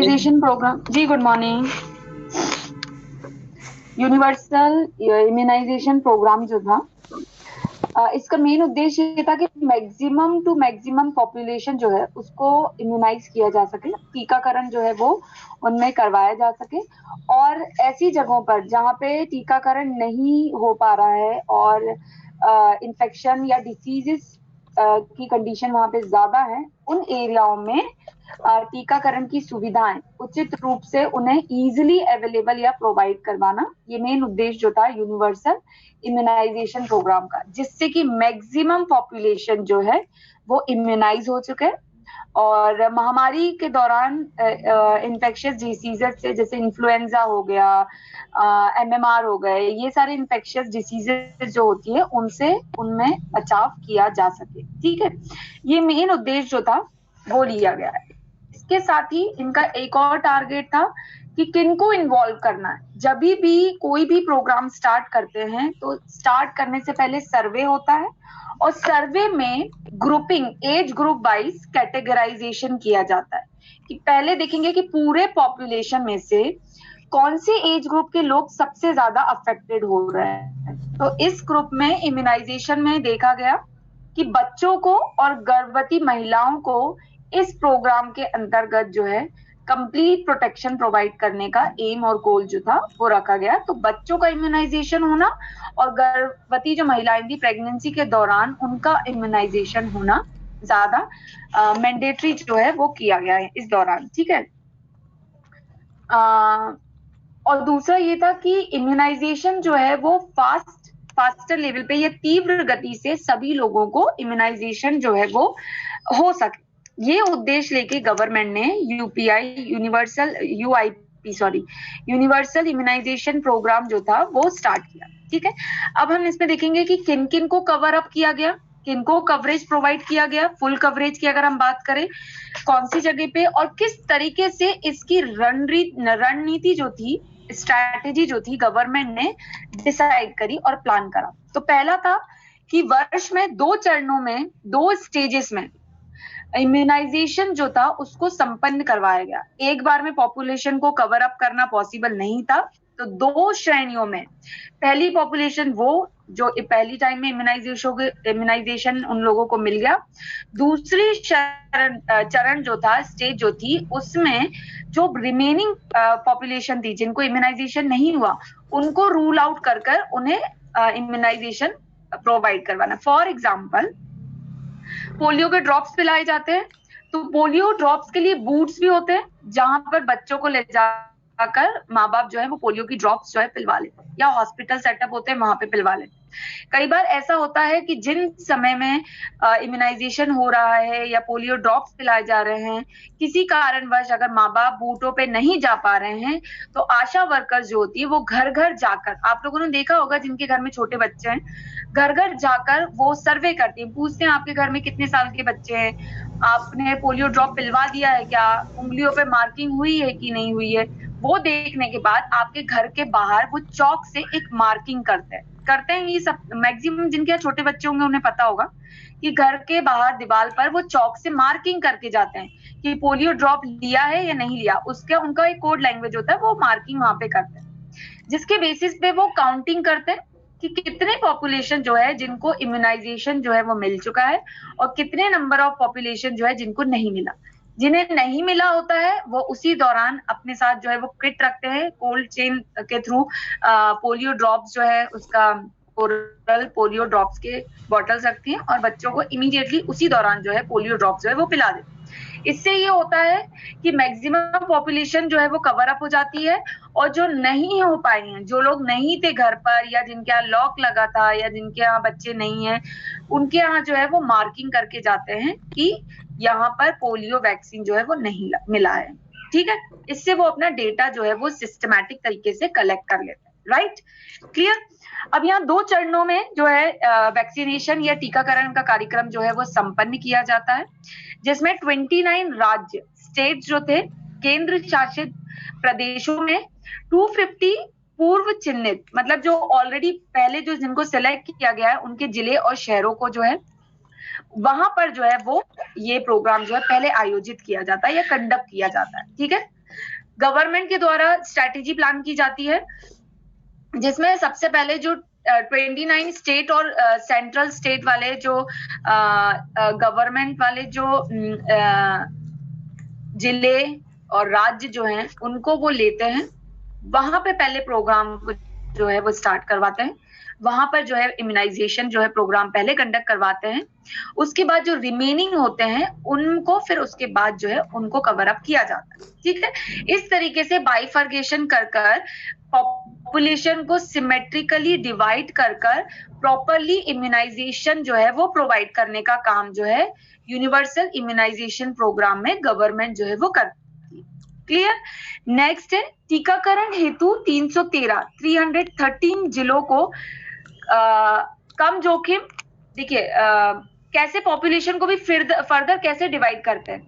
Immunisation programme जी, good morning. Universal immunisation programme जो था, इसका मेन उद्देश्य ये था कि मैक्सिमम टू मैक्सिमम पॉपुलेशन जो है उसको इम्यूनाइज किया जा सके, टीकाकरण जो है वो उनमें करवाया जा सके। और ऐसी जगहों पर जहाँ पे टीकाकरण नहीं हो पा रहा है और इन्फेक्शन या डिसीजेस की कंडीशन वहाँ पे ज्यादा है, उन एरियाओं में टीकाकरण की सुविधाएं उचित रूप से उन्हें इजीली अवेलेबल या प्रोवाइड करवाना, ये मेन उद्देश्य जो था यूनिवर्सल इम्यूनाइजेशन प्रोग्राम का, जिससे कि मैक्सिमम पॉपुलेशन जो है वो इम्यूनाइज हो चुके हैं। और महामारी के दौरान इन्फेक्शियस डिसीजेस से, जैसे इन्फ्लुएंजा हो गया, एमएमआर हो गए, ये सारे इन्फेक्शियस डिसीजेस जो होती है उनसे उनमें बचाव किया जा सके। ठीक है, ये मेन उद्देश्य जो था वो लिया गया है। इसके साथ ही इनका एक और टारगेट था कि किनको इन्वॉल्व करना है। जब भी कोई भी प्रोग्राम स्टार्ट करते हैं तो स्टार्ट करने से पहले सर्वे होता है, और सर्वे में grouping, age group wise categorization किया जाता है कि पहले देखेंगे कि पूरे पॉपुलेशन में से कौन से एज ग्रुप के लोग सबसे ज्यादा अफेक्टेड हो रहे हैं। तो इस ग्रुप में इम्यूनाइजेशन में देखा गया कि बच्चों को और गर्भवती महिलाओं को इस प्रोग्राम के अंतर्गत जो है कंप्लीट प्रोटेक्शन प्रोवाइड करने का एम और गोल जो था वो रखा गया। तो बच्चों का इम्यूनाइजेशन होना और गर्भवती जो महिलाएं थी प्रेगनेंसी के दौरान, उनका इम्यूनाइजेशन होना ज्यादा मैंडेटरी जो है वो किया गया है इस दौरान। ठीक है, और दूसरा ये था कि इम्यूनाइजेशन जो है वो फास्टर लेवल पे या तीव्र गति से सभी लोगों को इम्यूनाइजेशन जो है वो हो सके, ये उद्देश्य लेके गवर्नमेंट ने यूनिवर्सल इम्यूनाइजेशन प्रोग्राम जो था वो स्टार्ट किया। ठीक है, अब हम इसमें देखेंगे कि किन किन को कवर अप किया गया, किनको कवरेज प्रोवाइड किया गया। फुल कवरेज की अगर हम बात करें, कौन सी जगह पे और किस तरीके से इसकी रणनीति जो थी, स्ट्रैटेजी जो थी, गवर्नमेंट ने डिसाइड करी और प्लान करा। तो पहला था कि वर्ष में 2 चरणों में, 2 स्टेजेस में इम्यूनाइजेशन जो था उसको संपन्न करवाया गया। एक बार में पॉपुलेशन को कवर अप करना पॉसिबल नहीं था, तो 2 श्रेणियों में, पहली पॉपुलेशन वो जो पहली टाइम में इम्यूनाइजेशन उन लोगों को मिल गया। दूसरी चरण जो था, स्टेज जो थी, उसमें जो रिमेनिंग पॉपुलेशन थी जिनको इम्यूनाइजेशन नहीं हुआ, उनको रूल आउट कर उन्हें इम्यूनाइजेशन प्रोवाइड करवाना। फॉर एग्जाम्पल, पोलियो के ड्रॉप्स पिलाए जाते हैं, तो पोलियो ड्रॉप्स के लिए बूथ्स भी होते हैं जहां पर बच्चों को ले जाकर माँ बाप जो है वो पोलियो की ड्रॉप्स जो है पिलवा लेते हैं, या हॉस्पिटल सेटअप होते हैं वहां पे पिलवा लेते हैं। कई बार ऐसा होता है कि जिन समय में इम्यूनाइजेशन हो रहा है या पोलियो ड्रॉप्स पिलाए जा रहे हैं, किसी कारणवश अगर माँ बाप बूथों पे नहीं जा पा रहे हैं, तो आशा वर्कर्स जो होती है वो घर घर जाकर, आप लोगों ने देखा होगा जिनके घर में छोटे बच्चे हैं, घर घर जाकर वो सर्वे करती हैं, पूछते हैं आपके घर में कितने साल के बच्चे हैं, आपने पोलियो ड्रॉप पिलवा दिया है क्या, उंगलियों पे मार्किंग हुई है कि नहीं हुई है। वो देखने के बाद आपके घर के बाहर वो चौक से एक मार्किंग करते हैं। ये सब मैक्सिमम जिनके यहाँ छोटे बच्चे होंगे उन्हें पता होगा कि घर के बाहर दीवार पर वो चौक से मार्किंग करके जाते हैं कि पोलियो ड्रॉप लिया है या नहीं लिया। उसका उनका एक कोड लैंग्वेज होता है, वो मार्किंग वहां पे करते हैं, जिसके बेसिस पे वो काउंटिंग करते हैं कि कितने पॉपुलेशन जो है जिनको इम्यूनाइजेशन जो है वो मिल चुका है, और कितने नंबर ऑफ पॉपुलेशन जो है जिनको नहीं मिला। जिन्हें नहीं मिला होता है वो उसी दौरान अपने साथ जो है वो किट रखते हैं, कोल्ड चेन के थ्रू पोलियो ड्रॉप्स जो है उसका ओरल पोलियो ड्रॉप्स के बॉटल्स रखती हैं, और बच्चों को इमीडिएटली उसी दौरान जो है पोलियो ड्रॉप्स जो है वो पिला देते हैं। इससे ये होता है कि मैक्सिमम पॉपुलेशन जो है वो कवर अप हो जाती है, और जो नहीं हो पाए हैं, जो लोग नहीं थे घर पर, या जिनके यहाँ लॉक लगा था, या जिनके यहाँ बच्चे नहीं है, उनके यहाँ जो है वो मार्किंग करके जाते हैं कि यहाँ पर पोलियो वैक्सीन जो है वो नहीं मिला है। ठीक है, इससे वो अपना डेटा जो है वो सिस्टमैटिक तरीके से कलेक्ट कर लेते हैं। Right, clear. अब यहाँ 2 चरणों में जो है वैक्सीनेशन या टीकाकरण का कार्यक्रम जो है वो संपन्न किया जाता है, जिसमें 29 राज्य, स्टेट जो थे, केंद्र शासित प्रदेशों में 250 पूर्व चिन्हित, मतलब जो ऑलरेडी पहले जो जिनको सिलेक्ट किया गया है उनके जिले और शहरों को जो है वहां पर जो है वो ये प्रोग्राम जो है पहले आयोजित किया जाता है या कंडक्ट किया जाता है। ठीक है, गवर्नमेंट के द्वारा स्ट्रैटेजी प्लान की जाती है, जिसमें सबसे पहले जो 29 स्टेट और सेंट्रल स्टेट वाले जो गवर्नमेंट वाले जो जिले और राज्य जो हैं उनको वो लेते हैं, वहां पे पहले प्रोग्राम जो है वो स्टार्ट करवाते हैं, वहां पर जो है इम्यूनाइजेशन जो है प्रोग्राम पहले कंडक्ट करवाते हैं। उसके बाद जो रिमेनिंग होते हैं उनको फिर उसके बाद जो है उनको कवर अप किया जाता है, ठीक है। इस तरीके से बाइफर्गेशन कर कर पॉपुलेशन को सिमेट्रिकली डिवाइड कर कर प्रॉपरली इम्यूनाइजेशन जो है वो प्रोवाइड करने का काम जो है यूनिवर्सल इम्यूनाइजेशन प्रोग्राम में गवर्नमेंट जो है वो करती है। क्लियर। नेक्स्ट है टीकाकरण हेतु 313 जिलों को कम जोखिम, देखिए कैसे पॉपुलेशन को भी फर्दर कैसे डिवाइड करते हैं।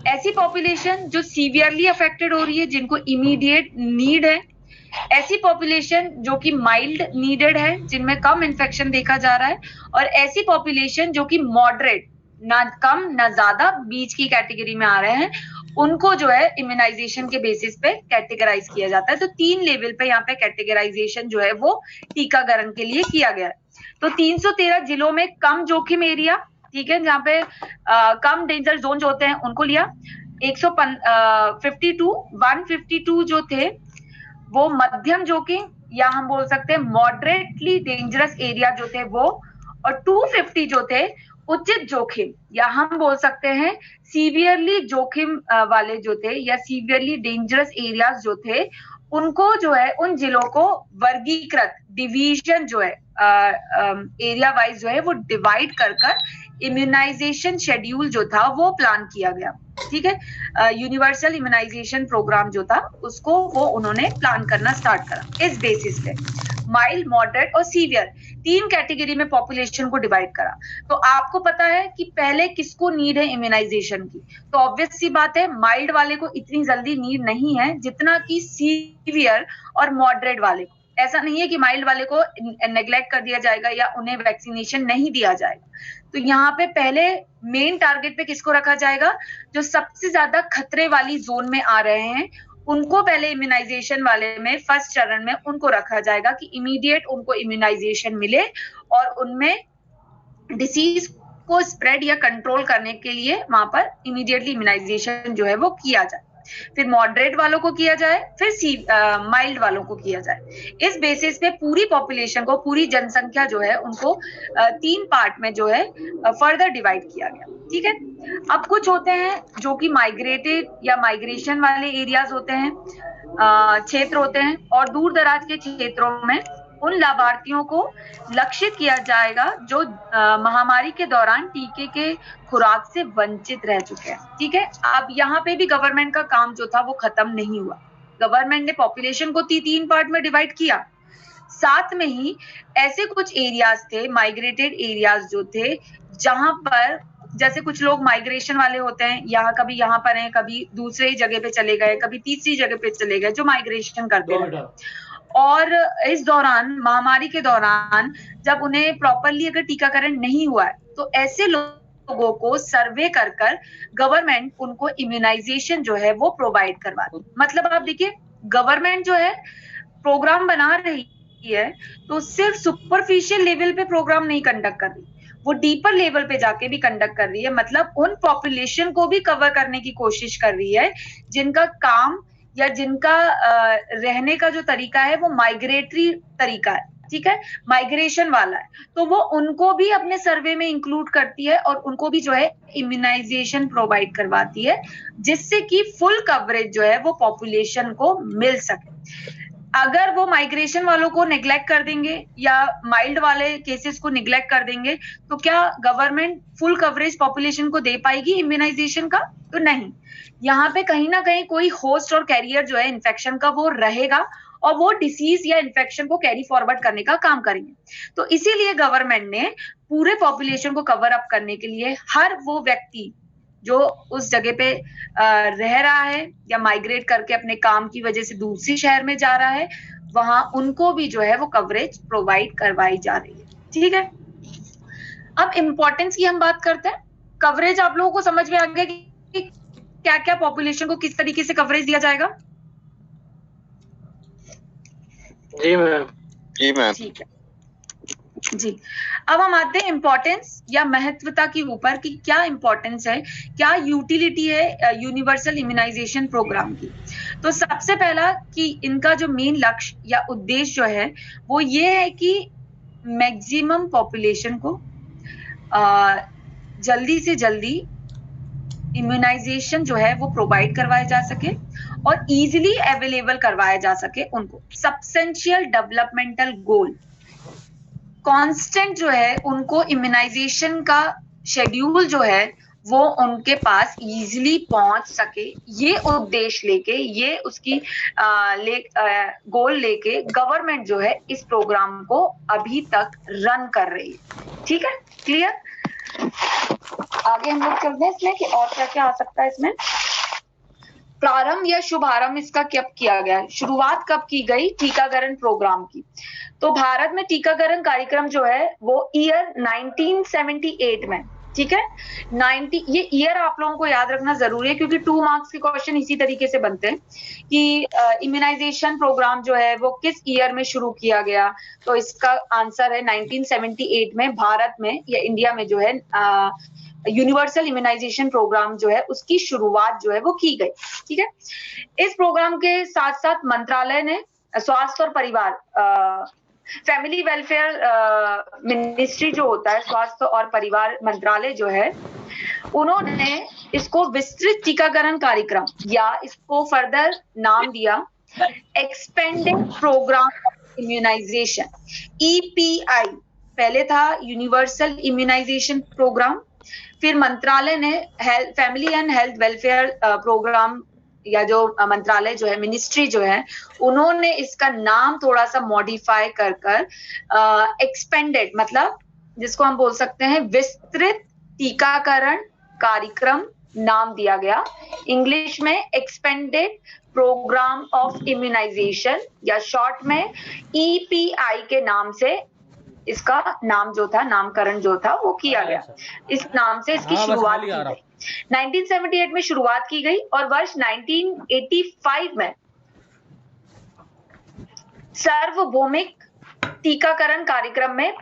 ऐसी पॉपुलेशन जो सीवियरली अफेक्टेड हो रही है, जिनको इमीडिएट नीड है, ऐसी पॉपुलेशन जो कि माइल्ड नीडेड है, जिनमें कम इन्फेक्शन देखा जा रहा है, और ऐसी पॉपुलेशन जो कि मॉडरेट, ना कम ना ज्यादा, बीच की कैटेगरी में आ रहे हैं, उनको जो है इम्यूनाइजेशन के बेसिस पे कैटेगराइज किया जाता है। तो 3 लेवल पे यहाँ पे कैटेगराइजेशन जो है वो टीकाकरण के लिए किया गया है। तो 313 जिलों में कम जोखिम एरिया, ठीक है, जहाँ पे कम डेंजर जोन जो होते हैं उनको लिया। 152 जो थे वो मध्यम जोखिम या हम बोल सकते हैं मॉडरेटली डेंजरस एरिया जो थे वो, और 250 जो थे उचित जोखिम या हम बोल सकते हैं सीवियरली जोखिम वाले जो थे या सीवियरली डेंजरस एरियाज जो थे, उनको जो है उन जिलों को वर्गीकृत, डिवीजन जो है एरिया वाइज जो है वो डिवाइड कर कर इम्यूनाइजेशन शेड्यूल जो था वो प्लान किया गया, ठीक है। यूनिवर्सल इम्यूनाइजेशन प्रोग्राम जो था उसको वो उन्होंने प्लान करना स्टार्ट करा। इस बेसिस पे माइल्ड, मॉडरेट और सीवियर 3 कैटेगरी में पॉपुलेशन को डिवाइड करा। तो आपको पता है कि पहले किसको नीड है इम्यूनाइजेशन की, तो ऑब्वियस सी बात है माइल्ड वाले को इतनी जल्दी नीड नहीं है जितना कि सीवियर और मॉडरेट वाले को। ऐसा नहीं है कि माइल्ड वाले को नेग्लेक्ट कर दिया जाएगा या उन्हें वैक्सीनेशन नहीं दिया जाएगा। तो यहाँ पे पहले मेन टारगेट पे किसको रखा जाएगा, जो सबसे ज्यादा खतरे वाली जोन में आ रहे हैं उनको पहले इम्यूनाइजेशन वाले में फर्स्ट चरण में उनको रखा जाएगा कि इमीडिएट उनको इम्यूनाइजेशन मिले और उनमें डिसीज को स्प्रेड या कंट्रोल करने के लिए वहां पर इमीडिएटली इम्यूनाइजेशन जो है वो किया जाए। फिर मॉडरेट वालों को किया जाए, फिर माइल्ड वालों को किया जाए। इस बेसिस पे पूरी पॉपुलेशन को, पूरी जनसंख्या जो है उनको 3 पार्ट में जो है फर्दर डिवाइड किया गया, ठीक है। अब कुछ होते हैं जो कि माइग्रेटेड या माइग्रेशन वाले एरियाज होते हैं, क्षेत्र होते हैं, और दूर दराज के क्षेत्रों में उन लाभार्थियों को लक्षित किया जाएगा जो महामारी के दौरान टीके के खुराक से वंचित रह चुके हैं, ठीक है। अब यहाँ पे भी गवर्नमेंट का काम जो था वो खत्म नहीं हुआ। गवर्नमेंट ने पॉपुलेशन को 3 पार्ट में डिवाइड किया, साथ में ही ऐसे कुछ एरियाज थे, माइग्रेटेड एरियाज जो थे, जहां पर जैसे कुछ लोग माइग्रेशन वाले होते हैं, यहाँ कभी यहाँ पर हैं, कभी दूसरे जगह पे चले गए, कभी तीसरी जगह पे चले गए, जो माइग्रेशन करते हैं। और इस दौरान, महामारी के दौरान, जब उन्हें प्रॉपरली अगर टीकाकरण नहीं हुआ है तो ऐसे लोगों को सर्वे कर कर गवर्नमेंट उनको इम्यूनाइजेशन जो है वो प्रोवाइड करवाती। मतलब आप देखिए गवर्नमेंट जो है प्रोग्राम बना रही है तो सिर्फ सुपरफिशियल लेवल पे प्रोग्राम नहीं कंडक्ट कर रही, वो डीपर लेवल पे जाके भी कंडक्ट कर रही है। मतलब उन पॉपुलेशन को भी कवर करने की कोशिश कर रही है जिनका काम या जिनका रहने का जो तरीका है वो माइग्रेटरी तरीका है, ठीक है, माइग्रेशन वाला है, तो वो उनको भी अपने सर्वे में इंक्लूड करती है और उनको भी जो है इम्यूनाइजेशन प्रोवाइड करवाती है, जिससे कि फुल कवरेज जो है वो पॉपुलेशन को मिल सके। अगर वो माइग्रेशन वालों को नेग्लेक्ट कर देंगे या माइल्ड वाले केसेस को नेग्लेक्ट कर देंगे तो क्या गवर्नमेंट फुल कवरेज पॉपुलेशन को दे पाएगी इम्यूनाइजेशन का? तो नहीं, यहाँ पे कहीं ना कहीं कोई होस्ट और कैरियर जो है इन्फेक्शन का वो रहेगा और वो डिसीज या इन्फेक्शन को कैरी फॉरवर्ड करने का काम करेंगे। तो इसीलिए गवर्नमेंट ने पूरे पॉपुलेशन को कवर अप करने के लिए हर वो व्यक्ति जो उस जगह पे रह रहा है या माइग्रेट करके अपने काम की वजह से दूसरे शहर में जा रहा है, वहां उनको भी जो है वो कवरेज प्रोवाइड करवाई जा रही है, ठीक है। अब इम्पोर्टेंस की हम बात करते हैं। कवरेज आप लोगों को समझ में आ गया कि क्या क्या पॉपुलेशन को किस तरीके से कवरेज दिया जाएगा? जी मैम। जी मैम। ठीक है जी। अब हम आते हैं इम्पोर्टेंस या महत्वता के ऊपर कि क्या इम्पोर्टेंस है, क्या यूटिलिटी है यूनिवर्सल इम्यूनाइजेशन प्रोग्राम की। तो सबसे पहला कि इनका जो मेन लक्ष्य या उद्देश्य जो है वो ये है कि मैक्सिमम पॉपुलेशन को जल्दी से जल्दी इम्यूनाइजेशन जो है वो प्रोवाइड करवाया जा सके और इजीली अवेलेबल करवाया जा सके उनको। सब्सटेंशियल डेवलपमेंटल गोल, कांस्टेंट जो है उनको इम्यूनाइजेशन का शेड्यूल जो है वो उनके पास इजीली पहुंच सके, ये उद्देश्य लेके, ये उसकी गोल लेके गवर्नमेंट जो है इस प्रोग्राम को अभी तक रन कर रही है। ठीक है, क्लियर। आगे हम लोग चलते हैं इसमें कि और क्या क्या आ सकता है इसमें। प्रारंभ या शुभारंभ इसका कब किया गया है, शुरुआत कब की गई टीकाकरण प्रोग्राम की। तो भारत में टीकाकरण कार्यक्रम जो है वो ईयर 1978 में, ठीक है 90, ये ईयर आप लोगों को याद रखना जरूरी है क्योंकि 2 मार्क्स के क्वेश्चन इसी तरीके से बनते हैं कि इम्यूनाइजेशन प्रोग्राम जो है वो किस ईयर में शुरू किया गया। तो इसका आंसर है 1978 में भारत में या इंडिया में जो है यूनिवर्सल इम्यूनाइजेशन प्रोग्राम जो है उसकी शुरुआत जो है वो की गई। ठीक है, इस प्रोग्राम के साथ साथ मंत्रालय ने स्वास्थ्य और परिवार फैमिली वेलफेयर मिनिस्ट्री जो होता है, स्वास्थ्य और परिवार मंत्रालय जो है, उन्होंने इसको विस्तृत टीकाकरण कार्यक्रम या इसको फर्दर नाम दिया expanded programme of immunization, EPI। पहले था यूनिवर्सल इम्यूनाइजेशन प्रोग्राम, फिर मंत्रालय ने family and health welfare programme या जो मंत्रालय जो है, मिनिस्ट्री जो है, उन्होंने इसका नाम थोड़ा सा मॉडिफाई कर एक्सपेंडेड, मतलब जिसको हम बोल सकते हैं विस्तृत टीकाकरण कार्यक्रम नाम दिया गया। इंग्लिश में एक्सपेंडेड प्रोग्राम ऑफ इम्यूनाइजेशन या शॉर्ट में EPI के नाम से इसका नाम जो था, नामकरण जो था वो किया गया। इस नाम से इसकी शुरुआत की गई। 1978 में शुरुआत की गई और वर्ष 1985 में सार्वभौमिक टीकाकरण कार्यक्रम में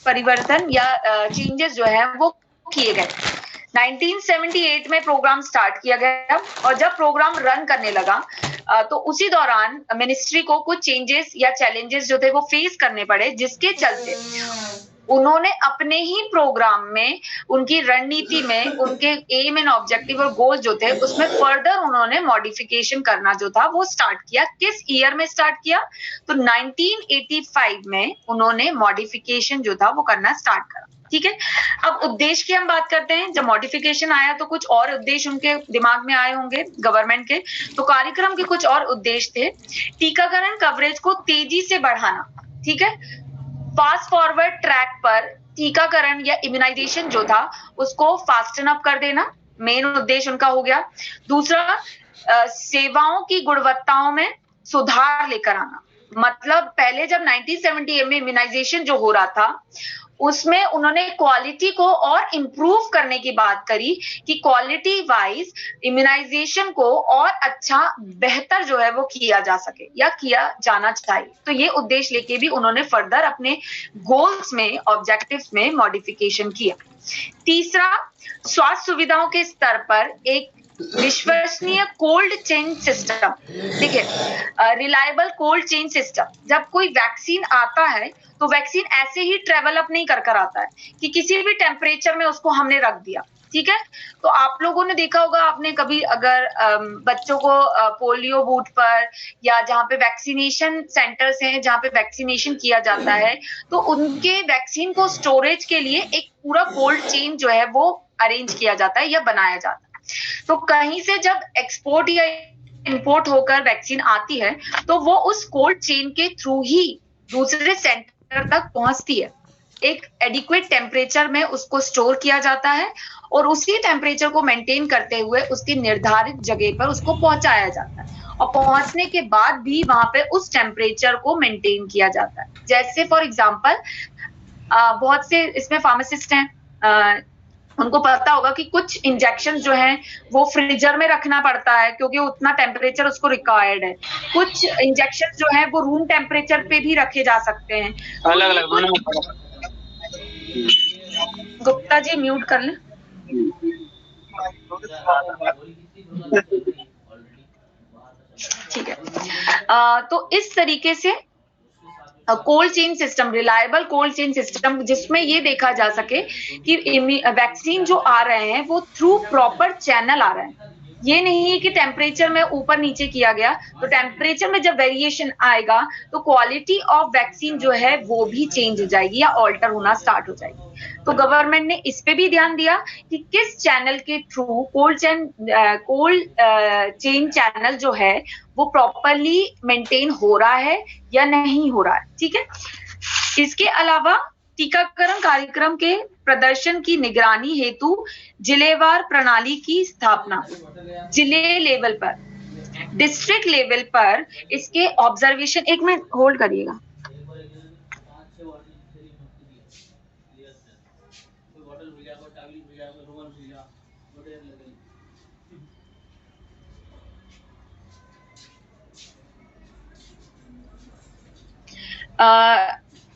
परिवर्तन या चेंजेस जो है वो किए गए। 1978 में प्रोग्राम स्टार्ट किया गया और जब प्रोग्राम रन करने लगा तो उसी दौरान मिनिस्ट्री को कुछ चेंजेस या चैलेंजेस जो थे वो फेस करने पड़े, जिसके चलते उन्होंने अपने ही प्रोग्राम में, उनकी रणनीति में, उनके एम एंड ऑब्जेक्टिव और गोल जो थे उसमें फर्दर उन्होंने मॉडिफिकेशन करना जो था वो स्टार्ट किया। किस ईयर में स्टार्ट किया? तो 1985 में उन्होंने मॉडिफिकेशन जो था वो करना स्टार्ट करा। ठीक है, अब उद्देश्य की हम बात करते हैं। जब मॉडिफिकेशन आया तो कुछ और उद्देश्य उनके दिमाग में आए होंगे गवर्नमेंट के। तो कार्यक्रम के कुछ और उद्देश्य थे, टीकाकरण कवरेज को तेजी से बढ़ाना, ठीक है, फास्ट फॉरवर्ड ट्रैक पर टीकाकरण या इम्यूनाइजेशन जो था उसको फास्टन अप कर देना, मेन उद्देश्य उनका हो गया। दूसरा, सेवाओं की गुणवत्ताओं में सुधार लेकर आना, मतलब पहले जब 1978 में इम्यूनाइजेशन जो हो रहा था उसमें उन्होंने क्वालिटी को और इम्प्रूव करने की बात करी कि क्वालिटी वाइज इम्यूनाइजेशन को और अच्छा बेहतर जो है वो किया जा सके या किया जाना चाहिए। तो ये उद्देश्य लेके भी उन्होंने फर्दर अपने गोल्स में, ऑब्जेक्टिव्स में मॉडिफिकेशन किया। तीसरा, स्वास्थ्य सुविधाओं के स्तर पर एक विश्वसनीय कोल्ड चेन सिस्टम। देखिए, रिलायबल कोल्ड चेन सिस्टम, जब कोई वैक्सीन आता है तो वैक्सीन ऐसे ही ट्रेवल अप नहीं कर आता है कि किसी भी टेम्परेचर में उसको हमने रख दिया। ठीक है, तो आप लोगों ने देखा होगा, आपने कभी अगर बच्चों को पोलियो बूथ पर या जहाँ पे वैक्सीनेशन सेंटर्स हैं जहाँ पे वैक्सीनेशन किया जाता है तो उनके वैक्सीन को स्टोरेज के लिए एक पूरा कोल्ड चेन जो है वो अरेंज किया जाता है या बनाया जाता है। तो कहीं से जब एक्सपोर्ट या इंपोर्ट होकर वैक्सीन आती है तो वो उस कोल्ड चेन के थ्रू ही दूसरे सेंटर तक पहुंचती है। एक एडिक्वेट टेम्परेचर में उसको स्टोर किया जाता है और उसी टेम्परेचर को मेंटेन करते हुए उसकी निर्धारित जगह पर उसको पहुंचाया जाता है और पहुंचने के बाद भी वहां पे उस टेम्परेचर को मेंटेन किया जाता है। जैसे फॉर एग्जांपल बहुत से इसमें फार्मासिस्ट हैं, उनको पता होगा कि कुछ इंजेक्शन जो हैं वो फ्रीजर में रखना पड़ता है क्योंकि उतना टेम्परेचर उसको रिक्वायर्ड है। कुछ इंजेक्शन जो है वो रूम टेम्परेचर पे भी रखे जा सकते हैं। अलग अलग गुप्ता जी म्यूट कर लें। ठीक है। तो इस तरीके से cold chain system, reliable cold chain system, जिसमें ये देखा जा सके कि वैक्सीन जो आ रहे हैं वो थ्रू प्रॉपर चैनल आ रहे हैं। ये नहीं है कि टेम्परेचर में ऊपर नीचे किया गया, तो टेम्परेचर में जब वेरिएशन आएगा तो क्वालिटी ऑफ वैक्सीन जो है वो भी चेंज हो जाएगी या ऑल्टर होना स्टार्ट हो जाएगी। तो गवर्नमेंट ने इस पे भी ध्यान दिया कि किस चैनल के थ्रू कोल्ड चेन चैनल जो है वो प्रॉपरली मेंटेन हो रहा है या नहीं हो रहा है। ठीक है। इसके अलावा टीकाकरण कार्यक्रम के प्रदर्शन की निगरानी हेतु जिलेवार प्रणाली की स्थापना, जिले लेवल पर, डिस्ट्रिक्ट लेवल पर इसके ऑब्जर्वेशन, एक मिनट होल्ड करिएगा।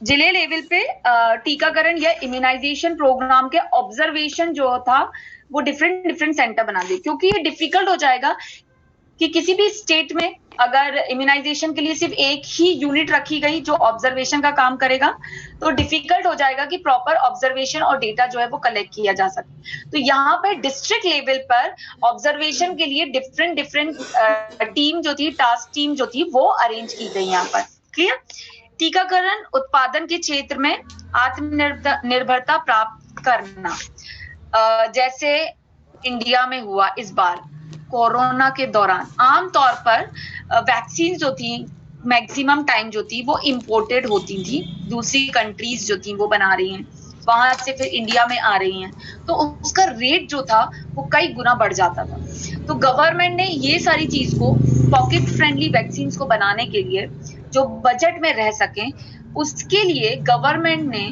जिले लेवल पे टीकाकरण या इम्यूनाइजेशन प्रोग्राम के ऑब्जर्वेशन जो था वो डिफरेंट सेंटर बना दिए, क्योंकि ये डिफिकल्ट हो जाएगा कि किसी भी स्टेट में अगर इम्यूनाइजेशन के लिए सिर्फ एक ही यूनिट रखी गई जो ऑब्जर्वेशन का काम करेगा तो डिफिकल्ट हो जाएगा कि प्रॉपर ऑब्जर्वेशन और डेटा जो है वो कलेक्ट किया जा सके। तो यहाँ पर डिस्ट्रिक्ट लेवल पर ऑब्जर्वेशन के लिए डिफरेंट टीम जो थी, टास्क टीम जो थी वो अरेंज की गई यहाँ पर। क्लियर। टीकाकरण उत्पादन के क्षेत्र में आत्मनिर्भरता प्राप्त करना, जैसे इंडिया में हुआ इस बार कोरोना के दौरान, आमतौर पर वैक्सीन जो थी मैक्सिमम टाइम जो थी वो इंपोर्टेड होती थी, दूसरी कंट्रीज जो थी वो बना रही हैं, वहां से फिर इंडिया में आ रही हैं, तो उसका रेट जो था वो कई गुना बढ़ जाता था। तो गवर्नमेंट ने ये सारी चीज को पॉकेट फ्रेंडली वैक्सीन को बनाने के लिए जो बजट में रह सके, उसके लिए गवर्नमेंट ने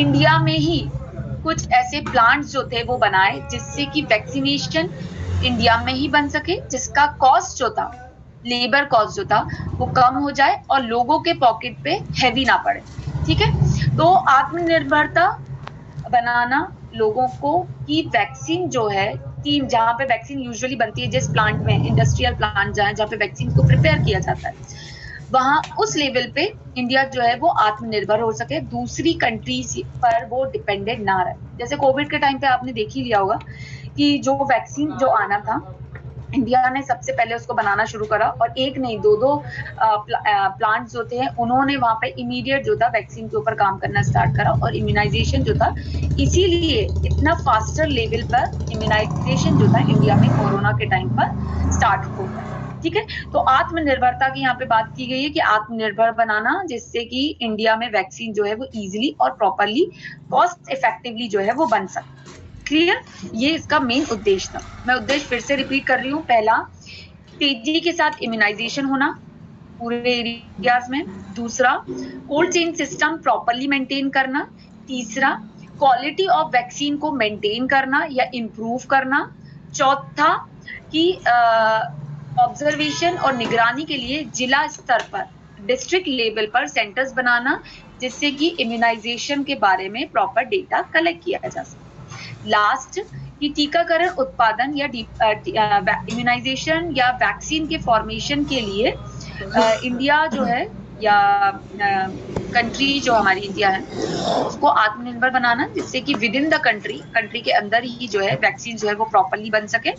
इंडिया में ही कुछ ऐसे प्लांट्स जो थे वो बनाए जिससे कि वैक्सीनेशन इंडिया में ही बन सके, जिसका कॉस्ट जो था, लेबर कॉस्ट जो था वो कम हो जाए और लोगों के पॉकेट पे हैवी ना पड़े। ठीक है। तो आत्मनिर्भरता बनाना लोगों को कि वैक्सीन जो है टीम जहां पे वैक्सीन यूजुअली बनती है, जिस प्लांट में, इंडस्ट्रियल प्लांट जहां पे वैक्सीन को प्रिपेयर किया जाता है, वहां उस लेवल पे इंडिया जो है वो आत्मनिर्भर हो सके, दूसरी कंट्रीज पर वो डिपेंडेंट ना रहे। जैसे कोविड के टाइम पे आपने देख ही लिया होगा कि जो वैक्सीन जो आना था, इंडिया ने सबसे पहले उसको बनाना शुरू करा और एक नहीं दो प्लांट्स जो थे उन्होंने वहां पे इमीडिएट जो था वैक्सीन के ऊपर काम करना स्टार्ट करा और इम्यूनाइजेशन जो था, इसीलिए इतना फास्टर लेवल पर इम्यूनाइजेशन जो था इंडिया में कोरोना के टाइम पर स्टार्ट हो गया। ठीक है। तो आत्मनिर्भरता की यहाँ पे बात की गई है कि आत्मनिर्भर बनाना, जिससे कि इंडिया में वैक्सीन जो है वो इजीली और प्रॉपरली कॉस्ट इफेक्टिवली जो है वो बन सके। क्लियर। ये इसका मेन उद्देश्य था। मैं उद्देश्य फिर से रिपीट कर रही हूँ। पहला, तेजी के साथ इम्यूनाइजेशन होना पूरे एरियाज में। दूसरा, cold chain system properly maintain करना। तीसरा, क्वालिटी ऑफ वैक्सीन को मेंटेन करना या इम्प्रूव करना। चौथा, कि ऑब्जर्वेशन और निगरानी के लिए जिला स्तर पर, डिस्ट्रिक्ट लेवल पर सेंटर्स बनाना, जिससे कि इम्यूनाइजेशन के बारे में प्रॉपर डेटा कलेक्ट किया जा सके। लास्ट, कि टीकाकरण उत्पादन या इम्यूनाइजेशन या वैक्सीन के फॉर्मेशन के लिए इंडिया जो है या कंट्री जो हमारी इंडिया है उसको आत्मनिर्भर बनाना, जिससे कि विद इन द कंट्री के अंदर ही जो है वैक्सीन जो है वो प्रॉपरली बन सके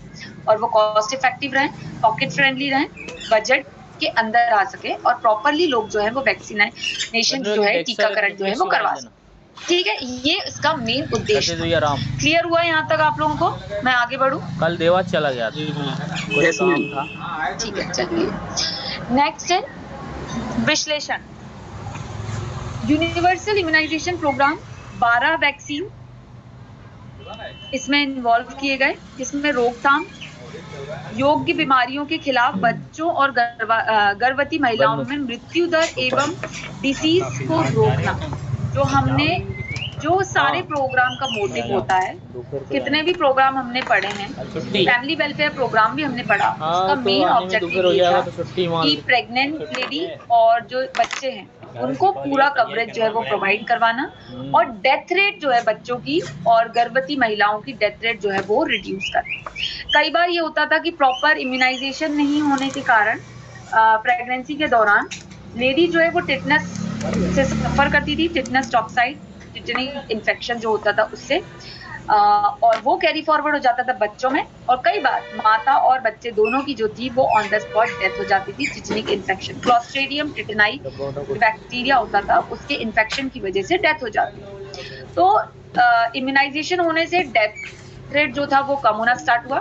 और वो कॉस्ट इफेक्टिव रहे, पॉकेट फ्रेंडली रहे, बजट के अंदर आ सके और प्रॉपरली लोग जो है वो वैक्सीनेशन जो है, टीकाकरण जो है वो करवा सके। ठीक है। ये इसका मेन उद्देश्य। क्लियर हुआ यहाँ तक आप लोगों को? मैं आगे बढ़ूं? कल देवा चला गया कुछ काम था। ठीक है, चलिए नेक्स्ट है विश्लेषण। यूनिवर्सल इम्यूनाइजेशन प्रोग्राम 12 वैक्सीन इसमें इन्वॉल्व किए गए, जिसमें रोकथाम योग्य बीमारियों के खिलाफ बच्चों और गर्भवती महिलाओं में मृत्यु दर एवं डिसीज को रोकना। जो जो सारे प्रोग्राम का मोटिव होता है, कितने भी प्रोग्राम हमने पढ़े हैं, फैमिली वेलफेयर प्रोग्राम भी हमने पढ़ा, उसका मेन ऑब्जेक्टिव ये था कि प्रेग्नेंट लेडी और जो बच्चे हैं उनको पूरा कवरेज जो है वो प्रोवाइड करवाना और डेथ रेट जो है बच्चों की और गर्भवती महिलाओं की डेथ रेट जो है वो रिड्यूस करना। कई बार ये होता था कि प्रॉपर इम्यूनाइजेशन नहीं होने के कारण प्रेगनेंसी के दौरान लेडी जो है वो टिटनस से सफर करती थी, टिटनस टॉक्साइड, टिटनिक इन्फेक्शन जो होता था उससे, और वो कैरी फॉरवर्ड हो जाता था बच्चों में, और कई बार माता और बच्चे दोनों की जो थी वो ऑन द स्पॉट डेथ हो जाती थी टिटनिक इन्फेक्शन, क्लोस्ट्रीडियम टिटेनाई बैक्टीरिया होता था, उसके इन्फेक्शन की वजह से डेथ हो जाती। तो इम्यूनाइजेशन होने से डेथ रेट जो था वो कम होना स्टार्ट हुआ,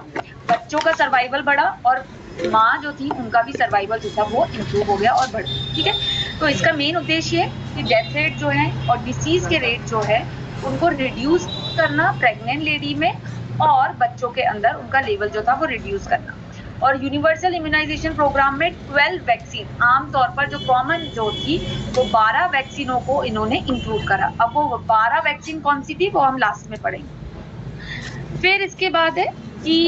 बच्चों का सर्वाइवल बढ़ा और माँ जो थी उनका भी सर्वाइवल जो था वो इम्प्रूव हो गया और बढ़, ठीक है। तो इसका मेन उद्देश्य है कि डेथ रेट जो है और डिसीज के रेट जो है उनको रिड्यूस करना प्रेग्नेंट लेडी में, और बच्चों के अंदर उनका लेवल जो था वो रिड्यूस करना। और यूनिवर्सल इम्यूनाइजेशन प्रोग्राम में 12 वैक्सीन, आमतौर पर जो कॉमन जो थी वो 12 वैक्सीनों को इन्होंने इंक्लूड करा। अब वो 12 वैक्सीन कौन सी थी वो हम लास्ट में पढ़ेंगे। फिर इसके बाद है कि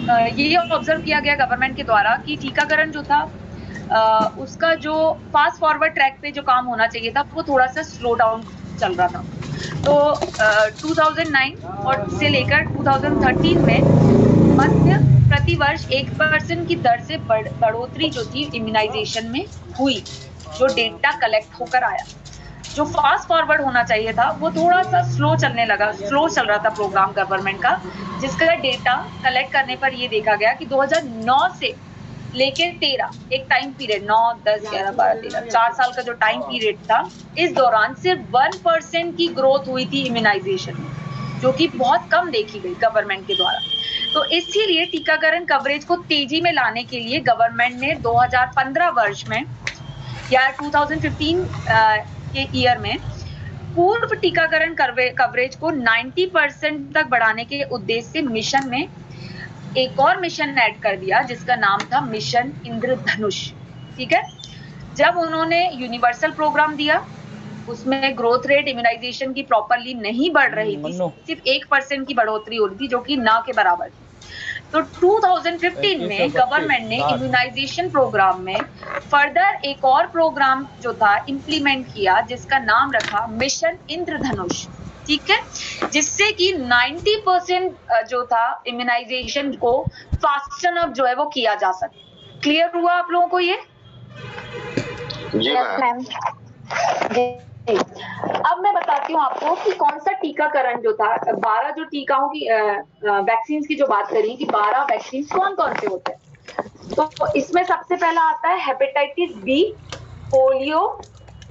ये ऑब्जर्व किया गया गवर्नमेंट के द्वारा कि टीकाकरण जो था उसका जो फास्ट फॉरवर्ड ट्रैक पे जो काम होना चाहिए था वो थोड़ा सा स्लो डाउन चल रहा था। तो 2009 और से लेकर 2013 में मध्य प्रतिवर्ष 1% की दर से बढ़ोतरी जो थी इम्यूनाइजेशन में हुई, जो डेटा कलेक्ट होकर आया। जो फास्ट फॉरवर्ड होना चाहिए था वो थोड़ा सा स्लो चलने लगा, स्लो चल रहा था प्रोग्राम गवर्नमेंट का, जिसका डेटा कलेक्ट करने पर ये देखा गया कि 2009 से लेकर 13 एक टाइम पीरियड, 9, 10, 11, 12, 13 4 साल का जो टाइम पीरियड था, इस दौरान सिर्फ 1% की ग्रोथ हुई थी इम्यूनाइजेशन में, जो कि बहुत कम देखी गई गवर्नमेंट के द्वारा। तो इसीलिए टीकाकरण कवरेज को तेजी में लाने के लिए गवर्नमेंट ने 2015 वर्ष में या 2015 के ईयर में पूर्व टीकाकरण कवरेज को 90% तक बढ़ाने के उद्देश्य से मिशन में एक और मिशन ऐड कर दिया जिसका नाम था मिशन इंद्रधनुष, ठीक है। जब उन्होंने यूनिवर्सल प्रोग्राम दिया उसमें ग्रोथ रेट इम्यूनाइजेशन की प्रॉपरली नहीं बढ़ रही थी, सिर्फ 1% की बढ़ोतरी हो रही थी जो कि ना के बराबर थी। तो 2015 में गवर्नमेंट ने इम्यूनाइजेशन प्रोग्राम में फर्दर एक और प्रोग्राम जो था इंप्लीमेंट किया जिसका नाम रखा मिशन इंद्रधनुष, ठीक है, जिससे कि 90% जो था इम्यूनाइजेशन को फास्टन अप जो है वो किया जा सके। क्लियर हुआ आप लोगों को ये? जी मैम। अब मैं बताती हूँ आपको कि कौन सा टीकाकरण जो था, 12 जो टीकाओं की वैक्सीन की जो बात करी कि 12 वैक्सीन कौन कौन से होते हैं। तो इसमें सबसे पहला आता है हेपेटाइटिस बी, पोलियो,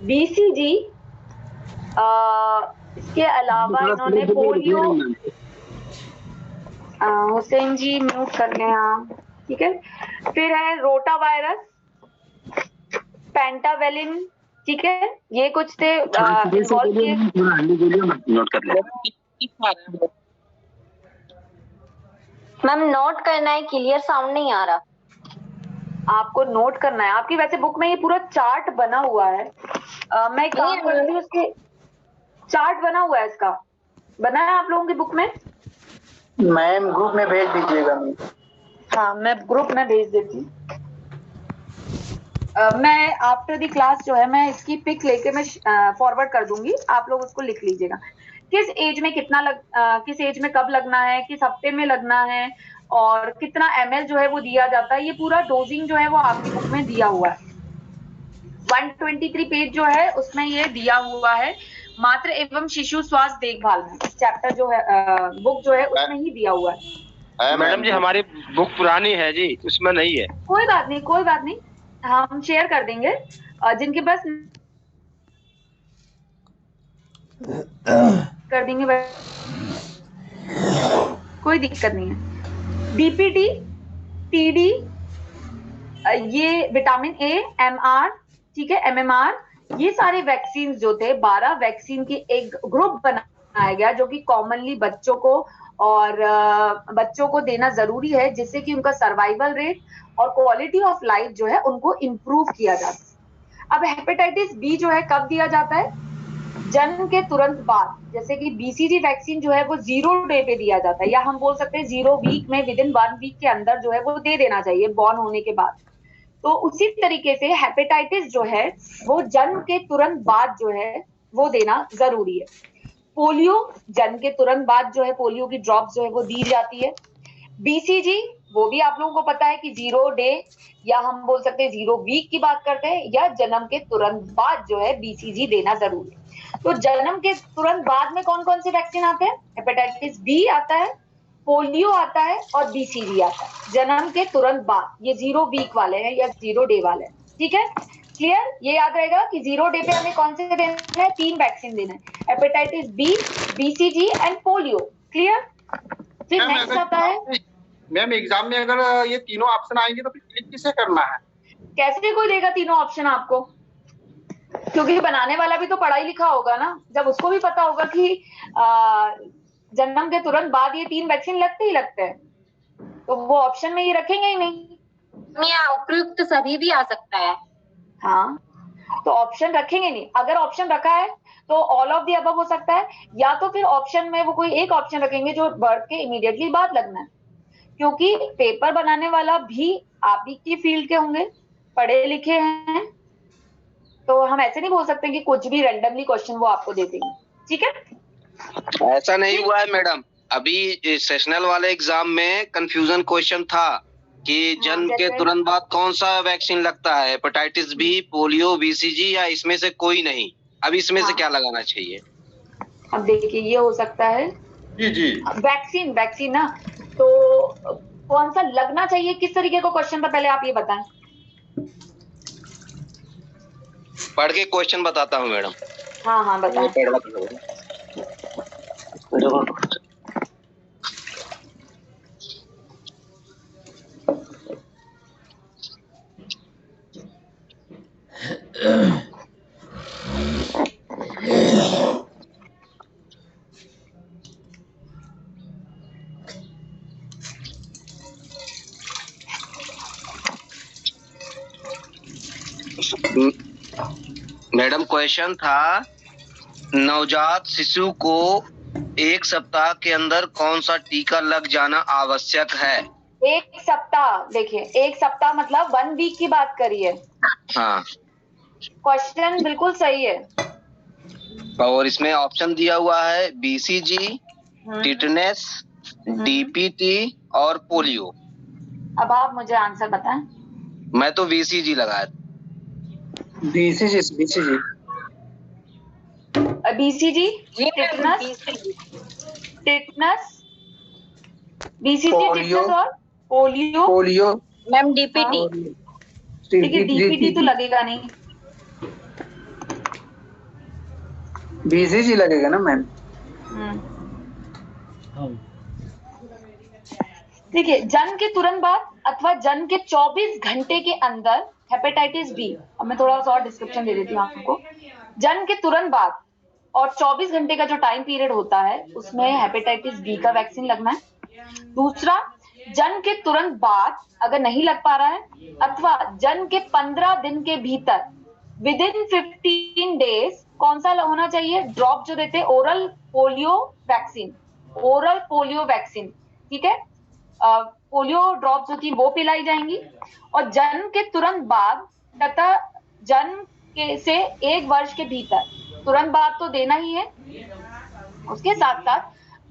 बीसीजी, इसके अलावा इन्होंने पोलियो, हुसैन जी म्यूट कर लें आप, ठीक है। फिर है रोटा वायरस, पेंटावेलिन, ठीक है, ये कुछ थे। नोट कर ले मैम, नोट करना है, क्लियर साउंड नहीं आ रहा। आपको नोट करना है, आपकी वैसे बुक में ये पूरा चार्ट बना हुआ है। मैं काम करती हूँ, उसके चार्ट बना हुआ है, इसका बना है आप लोगों की बुक में। मैम ग्रुप में भेज दीजिएगा। हाँ, मैं ग्रुप में भेज देती हूँ। मैं आफ्टर दी क्लास जो है मैं इसकी पिक लेके मैं फॉरवर्ड कर दूंगी, आप लोग उसको लिख लीजिएगा। किस एज में कितना किस एज में कब लगना है, किस हफ्ते में लगना है और कितना ml जो है वो दिया जाता है, ये पूरा डोजिंग जो है वो आपकी बुक में दिया हुआ है। 123 पेज जो है उसमें ये दिया हुआ है। मातृ एवं शिशु स्वास्थ्य देखभाल में चैप्टर जो है बुक जो है उसमें ही दिया हुआ है। मैडम जी हमारी बुक पुरानी है जी, उसमें नहीं है। कोई बात नहीं, कोई बात नहीं, हम शेयर कर देंगे जिनके पास कर देंगे, कोई दिक्कत नहीं है। डीपीटी, टीडी, ये विटामिन ए, एमआर, ठीक है, एमएमआर, ये सारे वैक्सीन जो थे 12 वैक्सीन की एक ग्रुप बनाया गया जो कि कॉमनली बच्चों को और बच्चों को देना जरूरी है जिससे कि उनका सर्वाइवल रेट और क्वालिटी ऑफ लाइफ जो है उनको इम्प्रूव किया जाता है। अब हेपेटाइटिस बी जो है कब दिया जाता है? जन्म के तुरंत बाद, जैसे कि बीसीजी वैक्सीन जो है वो 0 डे पे दिया जाता है, या हम बोल सकते हैं 0 वीक में, विद इन 1 वीक के अंदर जो है वो दे देना चाहिए बॉर्न होने के बाद। तो उसी तरीके से हेपेटाइटिस जो है वो जन्म के तुरंत बाद जो है वो देना जरूरी है। पोलियो जन्म के तुरंत बाद जो है पोलियो की ड्रॉप्स जो है वो दी जाती है। बीसीजी वो भी आप लोगों को पता है कि 0 डे या हम बोल सकते हैं 0 वीक की बात करते हैं, या जन्म के तुरंत बाद जो है बीसीजी देना जरूरी है। तो जन्म के तुरंत बाद में कौन कौन से वैक्सीन आते हैं? हेपेटाइटिस बी आता है, पोलियो आता है और बीसीजी आता है जन्म के तुरंत बाद। ये 0 वीक वाले हैं या 0 डे वाले हैं, ठीक है, क्लियर? ये याद रहेगा कि 0 डे पे हमें कौन से देना है? 3 वैक्सीन देना है, hepatitis B, BCG and polio, clear? फिर नेक्स्ट आता है मैम एग्जाम में अगर ये तीनों ऑप्शन आएंगे तो फिर क्लिक किसे करना है? कैसे कोई देगा तीनों ऑप्शन आपको? क्योंकि बनाने वाला भी तो पढ़ा ही लिखा होगा ना, जब उसको भी पता होगा कि जन्म के तुरंत बाद ये 3 वैक्सीन लगते ही लगते हैं, तो वो ऑप्शन में ये रखेंगे ही नहीं। उपयुक्त सभी भी आ सकता है। हाँ, तो ऑप्शन रखेंगे नहीं। अगर ऑप्शन रखा है तो ऑल ऑफ द अबव हो सकता है, या तो फिर ऑप्शन में वो कोई एक ऑप्शन रखेंगे जो बर्थ के इमीडिएटली बाद लगना है, क्योंकि पेपर बनाने वाला भी आप ही की फील्ड के होंगे, पढ़े लिखे हैं, तो हम ऐसे नहीं बोल सकते कि कुछ भी रैंडमली क्वेश्चन वो आपको दे देंगे, ठीक है? ऐसा नहीं हुआ है मैडम, अभी सेशनल वाले एग्जाम में कंफ्यूजन क्वेश्चन था कि जन्म के तुरंत बाद कौन सा वैक्सीन लगता है, हेपेटाइटिस बी, पोलियो, बीसीजी या इसमें से कोई नहीं। अब इसमें से क्या लगाना चाहिए? अब देखिए ये हो सकता है जी वैक्सीन ना, तो कौन सा लगना चाहिए, किस तरीके का क्वेश्चन था पहले आप ये बताएं। पढ़ के क्वेश्चन बताता हूँ मैडम। हाँ बताएं। मैडम क्वेश्चन था, नवजात शिशु को 1 सप्ताह के अंदर कौन सा टीका लग जाना आवश्यक है? 1 सप्ताह, देखिए 1 सप्ताह मतलब 1 वीक की बात करिए। हाँ, क्वेश्चन बिल्कुल सही है। और इसमें ऑप्शन दिया हुआ है बीसीजी, टिटनेस, डीपीटी और पोलियो। अब आप मुझे आंसर बताएं। मैं तो बीसीजी लगाया। बीसीजी टिटनस, बीसीजी, टिटनस और पोलियो मैम डीपीटी। देखिए डीपीटी तो लगेगा नहीं, बीसीजी लगेगा ना मैम। देखिए जन्म के तुरंत बाद अथवा जन्म के 24 घंटे के अंदर हेपेटाइटिस बी, अब मैं थोड़ा सा और डिस्क्रिप्शन दे देती हूँ आपको। जन्म के तुरंत बाद और 24 घंटे का जो टाइम पीरियड होता है उसमें हेपेटाइटिस बी का वैक्सीन लगना है। दूसरा, जन्म के तुरंत बाद अगर नहीं लग पा रहा है अथवा जन्म के 15 दिन के भीतर विद इन 15 डेज कौन सा होना चाहिए? ड्रॉप जो देते हैं ओरल पोलियो वैक्सीन, ठीक है, पोलियो ड्रॉप जो थी वो पिलाई जाएंगी। और जन्म के तुरंत बाद तथा जन्म के से 1 वर्ष के भीतर, तुरंत बाद तो देना ही है, उसके साथ साथ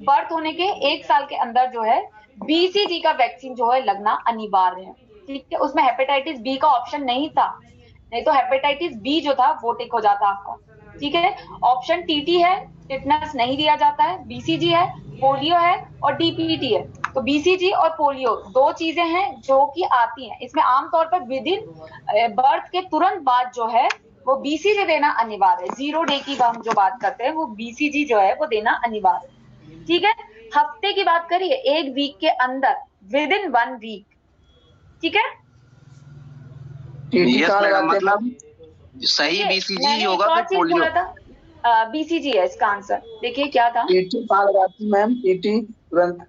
बर्थ होने के 1 साल के अंदर जो है बीसीजी का वैक्सीन जो है लगना अनिवार्य है, ठीक है। उसमें हेपेटाइटिस बी का ऑप्शन नहीं था, नहीं तो हेपेटाइटिस बी जो था वो टिक हो जाता आपका, ठीक है। ऑप्शन टीटी है, टिटनस नहीं दिया जाता है, बीसीजी है, पोलियो है और डीपीटी है। तो बीसीजी और पोलियो 2 चीजें हैं जो कि आती हैं इसमें आमतौर पर विद इन बर्थ के तुरंत बाद जो है वो बीसीजी देना अनिवार्य है। 0 डे की हम जो बात करते हैं वो बीसीजी जो है वो देना अनिवार्य है, ठीक है। हफ्ते की बात करिए 1 वीक के अंदर, विद इन 1 वीक, ठीक है। मतलब सही बीसीजी ही होगा कि पोलियो? बीसीजी है इसका आंसर। देखिए क्या था, टीटी कहाँ लगाती मैम? टीटी तुरंत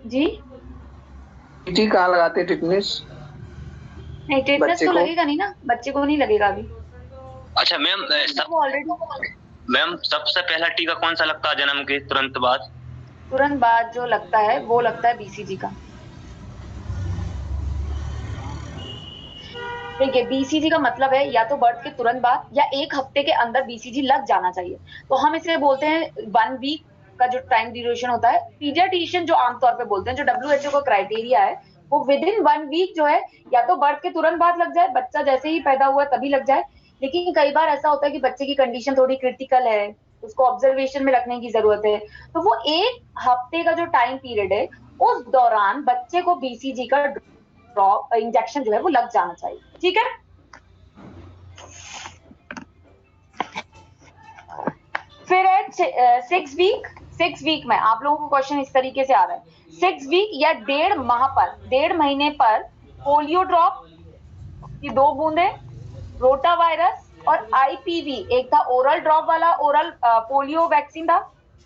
जी, टीटी कहाँ लगाते? टिटनेस नहीं, टिटनेस तो लगेगा नहीं ना, बच्चे को नहीं लगेगा अभी। अच्छा मैम, वो ऑलरेडी मैम सबसे पहला टीका कौन सा लगता है जन्म के तुरंत बाद? तुरंत बाद जो लगता है वो लगता है बीसीजी का। देखिए बीसीजी का मतलब है या तो बर्थ के तुरंत बाद या 1 हफ्ते के अंदर बीसीजी लग जाना चाहिए। तो हम इसे बोलते हैं 1 वीक का जो टाइम ड्यूरेशन होता है। पीडियाट्रिशियन जो आमतौर पे बोलते हैं, जो WHO का क्राइटेरिया है, वो विद इन 1 वीक जो है या तो बर्थ के तुरंत बाद लग जाए, बच्चा जैसे ही पैदा हुआ तभी लग जाए। लेकिन कई बार ऐसा होता है कि बच्चे की कंडीशन थोड़ी क्रिटिकल है, उसको ऑब्जर्वेशन में रखने की जरूरत है, तो वो 1 हफ्ते का जो टाइम पीरियड है उस दौरान बच्चे को बीसीजी का इंजेक्शन जो है वो लग जाना चाहिए। ठीक है, फिर है 6 वीक। 6 वीक में आप लोगों को क्वेश्चन इस तरीके से आ रहा है, 6 वीक या 1.5 माह पर, 1.5 महीने पर पोलियो ड्रॉप की 2 बूंदे, रोटा वायरस और आईपीवी, एक था ओरल ड्रॉप वाला, ओरल पोलियो वैक्सीन था,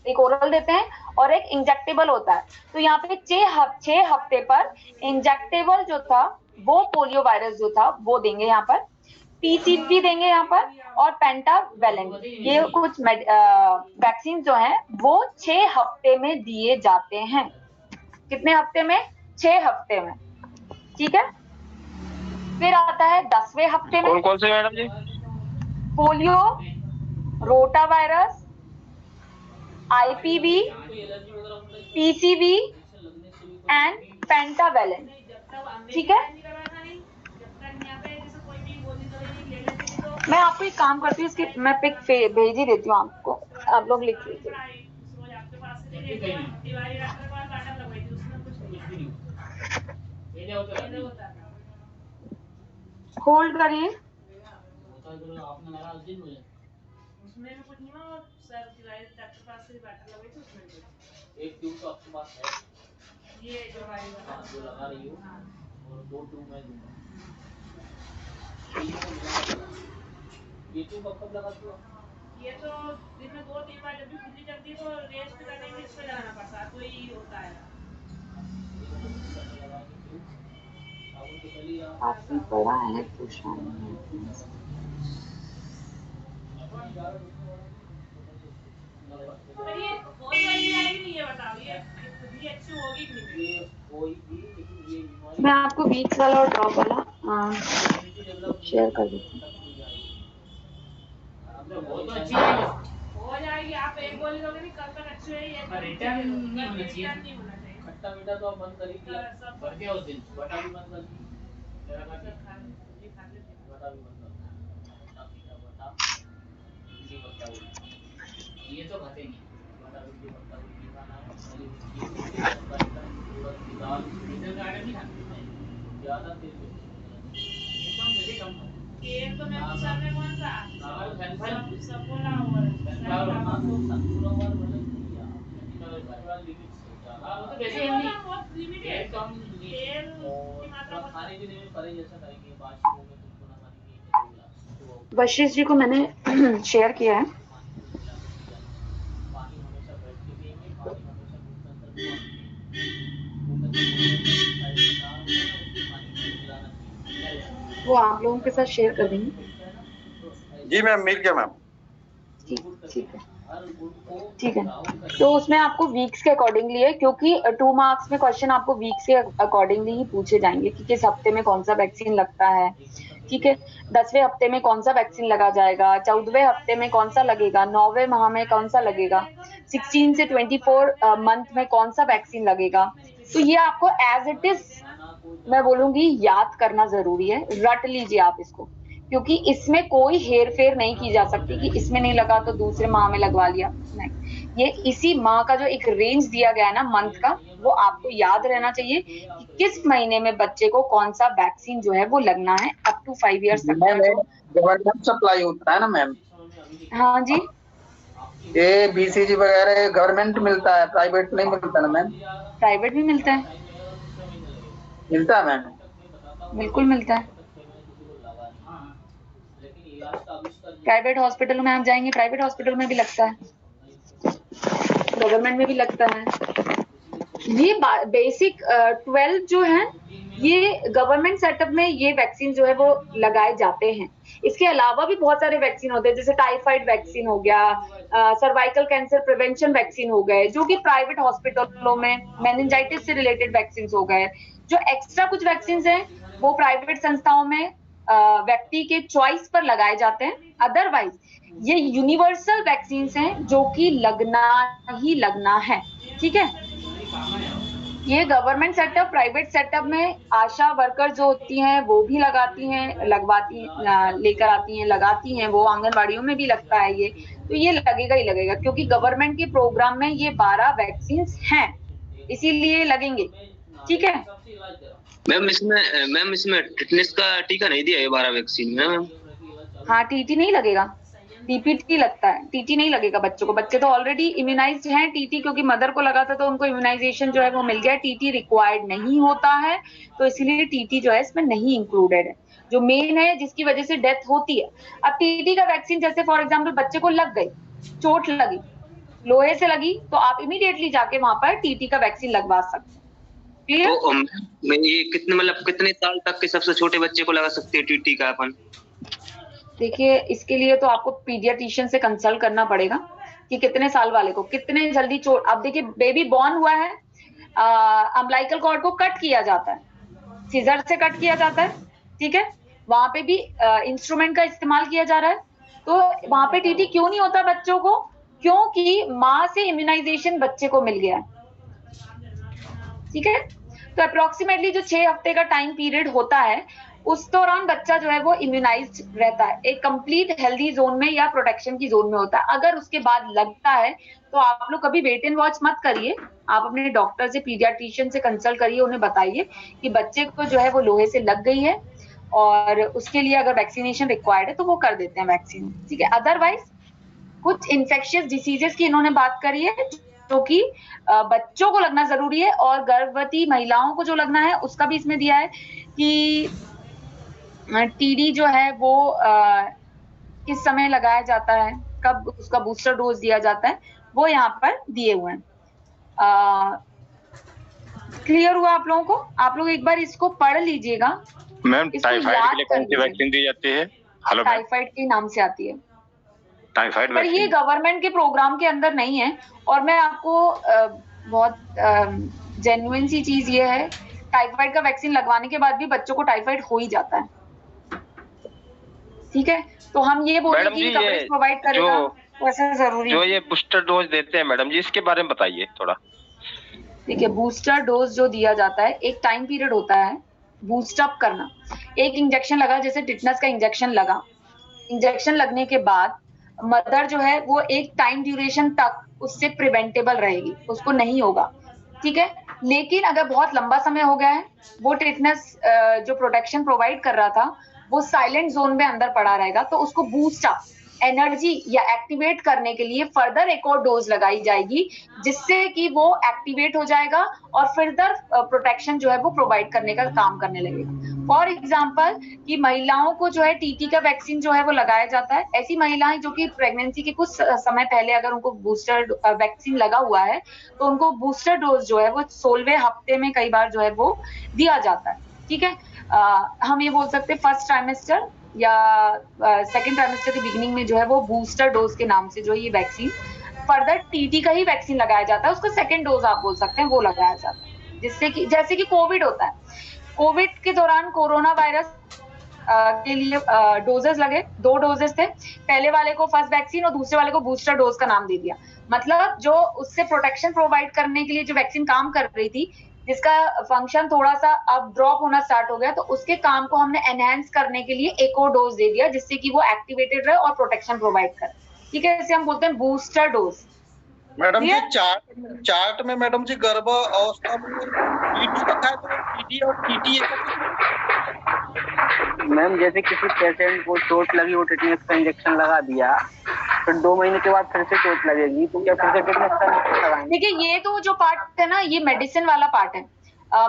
एक ओरल देते हैं और एक इंजेक्टेबल होता है। तो यहाँ पे 6 हफ्ते पर इंजेक्टेबल जो था वो पोलियो वायरस जो था वो देंगे यहाँ पर, पीसीवी देंगे यहाँ पर, और पेंटावेलेंट। ये कुछ वैक्सीन जो हैं वो 6 हफ्ते में दिए जाते हैं। कितने हफ्ते में? 6 हफ्ते में। ठीक है, फिर आता है 10वें हफ्ते में। कौन से मैडम जी? Polio, rotavirus, IPV, PCV and pentavalent. ठीक है, मैं आपको एक काम करती हूँ, इसकी मैं पिक भेज ही देती हूँ आपको, आप लोग लिख लीजिए। होल्ड करिए। उसमें भी कुछ नहीं हुआ, सर डॉक्टर पास से बैठा लगे थे उसमें भी। एक ट्यूब तो आपके पास है, ये जो लगा रही हो, और 2 ट्यूब मैं दूंगा। ये ट्यूब कब लगाती हो? ये तो दिन में 2-3 बार जब भी खुजली चलती है तो रेस्ट करने में इस पे लगाना पड़ता है, तो ही होता है। काफी बड़ा है क्वेश्चन। पर ये होने वाली नहीं है, बताओ ये खुजली अच्छी होगी कि नहीं? ये होगी, लेकिन ये बीमारी मैं आपको वीक्स वाला और ड्रॉप वाला शेयर कर देती हूँ। बहुत अच्छी है, हो जाएगी। आप एक गोली दोगे नहीं, कल तक अच्छी है। ये रिटर्न नहीं होना चाहिए, खट्टा मीठा तो आप बंद कर ही दिया, भर के उस दिन बटा भी बंद कर दी, मेरा का खा लेते बटा भी बंद कर दिया, खट्टा मीठा बटा इडली बटा हुई, ये तो खाते नहीं, बटा इडली बटा हुई नहीं खाना है, खाली ये थोड़ा सी दाल इधर गार्डन नहीं खाते, ज्यादा तेल एकदम जल्दी कम खाते। तेल तो मैं पूछा मैं कौन सा सब बोला और सनफ्लावर मतलब किया थोड़ा लिमिट से ज्यादा, वो तो वैसे ही बहुत लिमिटेड कम तेल की मात्रा खाने पीने में परहेज जैसा करेंगे, बाशियों में तुमको ना खाने वशिष्ठ जी को मैंने शेयर किया है। पानी हमेशा बैठ के पिएंगे, पानी हमेशा मुंह के अंदर वो आप लोगों के साथ शेयर कर देंगे। जी मैम, मिल गया मैम। ठीक है। तो उसमें आपको वीक्स के अकॉर्डिंगली है, क्योंकि 2 मार्क्स में क्वेश्चन आपको वीक्स के अकॉर्डिंगली ही पूछे जाएंगे कि किस हफ्ते में कौन सा वैक्सीन लगता है। ठीक है, 10वें हफ्ते में कौन सा वैक्सीन लगा जाएगा, 14वें हफ्ते में कौन सा लगेगा, 9वें माह में कौन सा लगेगा, 16 से 24 मंथ में कौन सा वैक्सीन लगेगा। तो ये आपको एज इट इज मैं बोलूंगी याद करना जरूरी है, रट लीजिए आप इसको, क्योंकि इसमें कोई हेर फेर नहीं की जा सकती कि इसमें नहीं लगा तो दूसरे माह में लगवा लिया, नहीं। ये इसी माह का जो एक रेंज दिया गया है ना मंथ का, वो आपको याद रहना चाहिए कि किस महीने में बच्चे को कौन सा वैक्सीन जो है वो लगना है अप टू 5 ईयर्स तक। गवर्नमेंट सप्लाई होता है ना मैम? हाँ जी, ये बीसीजी वगैरह गवर्नमेंट मिलता है, प्राइवेट नहीं मिलता ना मैम? प्राइवेट भी मिलता है, मिलता है मैम? बिल्कुल मिलता है। प्राइवेट हॉस्पिटलों में आप जाएंगे, प्राइवेट हॉस्पिटल में भी लगता है, गवर्नमेंट में भी लगता है। ये बेसिक 12 जो है ये गवर्नमेंट सेटअप में ये वैक्सीन जो है वो लगाए जाते हैं। इसके अलावा भी बहुत सारे वैक्सीन होते हैं, जैसे टाइफाइड वैक्सीन हो गया, सर्वाइकल कैंसर प्रिवेंशन वैक्सीन हो गए, जो कि प्राइवेट हॉस्पिटलों में, मेनिंजाइटिस से रिलेटेड वैक्सीन हो गए। जो एक्स्ट्रा कुछ वैक्सीन हैं वो प्राइवेट संस्थाओं में व्यक्ति के चॉइस पर लगाए जाते हैं। अदरवाइज ये यूनिवर्सल वैक्सीन हैं जो कि लगना ही लगना है। ठीक है, ये गवर्नमेंट सेटअप, प्राइवेट सेटअप में आशा वर्कर जो होती हैं वो भी लगाती हैं, लगवाती, लेकर आती हैं, लगाती हैं, वो आंगनबाड़ियों में भी लगता है ये, तो ये लगेगा ही लगेगा, क्योंकि गवर्नमेंट के प्रोग्राम में ये 12 वैक्सीन हैं, इसीलिए लगेंगे। ठीक है मैम, इसमें टिटनेस का टीका नहीं दिया है 12 वैक्सीन में? हाँ, टीटी नहीं लगेगा, टीपीटी लगता है, टीटी नहीं लगेगा बच्चों को। बच्चे तो ऑलरेडी इम्यूनाइज्ड हैं, टीटी क्योंकि मदर को लगा था तो उनको इम्यूनाइजेशन जो है वो मिल गया, टीटी रिक्वायर्ड नहीं होता है, तो इसीलिए टीटी जो है इसमें नहीं इंक्लूडेड है। जो मेन है जिसकी वजह से डेथ होती है, अब टीटी का वैक्सीन जैसे फॉर एग्जाम्पल बच्चे को लग गई, चोट लगी, लोहे से लगी, तो आप इमीडिएटली जाके वहां पर टीटी का वैक्सीन लगवा सकते हैं। तो ये कितने साल तक के सबसे छोटे बच्चे को लगा सकते हैं टीटी का अपन? देखिए, इसके लिए तो आपको पीडियाट्रिशियन से कंसल्ट करना पड़ेगा कि कितने साल वाले को कितने जल्दी चोट। अब देखिए, बेबी बॉर्न हुआ है, अम्बिलिकल कॉर्ड को कट किया जाता है, सीजर से कट किया जाता है। ठीक है, वहां पे भी इंस्ट्रूमेंट का इस्तेमाल किया जा रहा है, तो वहां पे टीटी क्यों नहीं होता बच्चों को? क्योंकि माँ से इम्यूनाइजेशन बच्चे को मिल गया है। ठीक है, तो अप्रोक्सीमेटली जो 6 हफ्ते का टाइम पीरियड होता है, उस दौरान बच्चा जो है वो इम्यूनाइज्ड रहता है, एक कंप्लीट हेल्दी जोन में या प्रोटेक्शन की जोन में होता है। अगर उसके बाद लगता है तो आप लोग कभी वेट एंड वॉच मत करिए, आप अपने डॉक्टर से, पीडियाट्रिशियन से कंसल्ट करिए, उन्हें बताइए कि बच्चे को जो है वो लोहे से लग गई है और उसके लिए अगर वैक्सीनेशन रिक्वायर्ड है तो वो कर देते हैं वैक्सीन। ठीक है, अदरवाइज कुछ इन्फेक्शियस डिसीजेस की इन्होंने बात करी है जो कि बच्चों को लगना जरूरी है, और गर्भवती महिलाओं को जो लगना है उसका भी इसमें दिया है कि टीडी जो है वो किस समय लगाया जाता है, कब उसका बूस्टर डोज दिया जाता है, वो यहाँ पर दिए हुए हैं। क्लियर हुआ आप लोगों को? आप लोग एक बार इसको पढ़ लीजिएगा। मैम, टाइफाइड के लिए कौन सी वैक्सीन दी जाती है? हेलो, टाइफाइड के नाम से आती है टाइफाइड पर ये गवर्नमेंट के प्रोग्राम के अंदर नहीं है। और मैं आपको बहुत जेन्युइन सी चीज ये है, टाइफाइड का वैक्सीन लगवाने के बाद भी बच्चों को टाइफाइड हो ही जाता है। ठीक है, तो हम ये बोले कि कवरेज प्रोवाइड करेगा तो ऐसा जरूरी जो ये बूस्टर डोज देते हैं मैडम जी, इसके बारे में बताइए थोड़ा। देखिए, बूस्टर डोज जो दिया जाता है, एक टाइम पीरियड होता है बूस्ट अप करना। एक इंजेक्शन लगा, जैसे टिटनस का इंजेक्शन लगा, इंजेक्शन लगने के बाद मदर जो है वो एक टाइम ड्यूरेशन तक उससे प्रिवेंटेबल रहेगी, उसको नहीं होगा। ठीक है, लेकिन अगर बहुत लंबा समय हो गया है, वो टिटनस जो प्रोटेक्शन प्रोवाइड कर रहा था वो साइलेंट जोन में अंदर पड़ा रहेगा, तो उसको बूस्ट अप एनर्जी या एक्टिवेट करने के लिए फर्दर एक और डोज लगाई जाएगी, जिससे कि वो एक्टिवेट हो जाएगा और फर्दर प्रोटेक्शन जो है वो प्रोवाइड करने का काम करने लगेगा। फॉर एग्जाम्पल कि महिलाओं को जो है टीटी का वैक्सीन जो है वो लगाया जाता है। ऐसी महिलाएं जो कि प्रेगनेंसी के कुछ समय पहले अगर उनको बूस्टर वैक्सीन लगा हुआ है तो उनको बूस्टर डोज जो है वो 16वें हफ्ते में कई बार जो है वो दिया जाता है। ठीक है, हम ये बोल सकते हैं फर्स्ट ट्राइमेस्टर या सेकेंड ट्राइमेस्टर के बिगिनिंग में जो है वो बूस्टर डोज के नाम से जो ये वैक्सीन, फर्दर टीटी का ही वैक्सीन लगाया जाता है, उसका सेकेंड डोज आप बोल सकते हैं, वो लगाया जाता है। जिससे कि जैसे कि कोविड होता है, कोविड के दौरान कोरोना वायरस के लिए डोजेस लगे, 2 डोजेस थे, पहले वाले को फर्स्ट वैक्सीन और दूसरे वाले को बूस्टर डोज का नाम दे दिया। मतलब जो उससे प्रोटेक्शन प्रोवाइड करने के लिए जो वैक्सीन काम कर रही थी, जिसका फंक्शन थोड़ा सा अब ड्रॉप होना स्टार्ट हो गया, तो उसके काम को हमने एनहांस करने के लिए एक और डोज दे दिया, जिससे कि वो एक्टिवेटेड रहे और प्रोटेक्शन प्रोवाइड करे। ठीक है, इसे हम बोलते हैं बूस्टर डोज। मैडम जी, चार्ट में मैडम जी गर्भ अवस्था में टीटी लिखा है, तो टीटी और टीटी मैम जैसे किसी पेशेंट को चोट लगी, वो टिटनेस का इंजेक्शन लगा दिया, फिर 2 महीने के बाद फिर से चोट लगेगी, तो क्या फिर से टिटनेस का इंजेक्शन लगाएंगे? देखिए, ये तो जो पार्ट है ना, ये मेडिसिन वाला पार्ट है,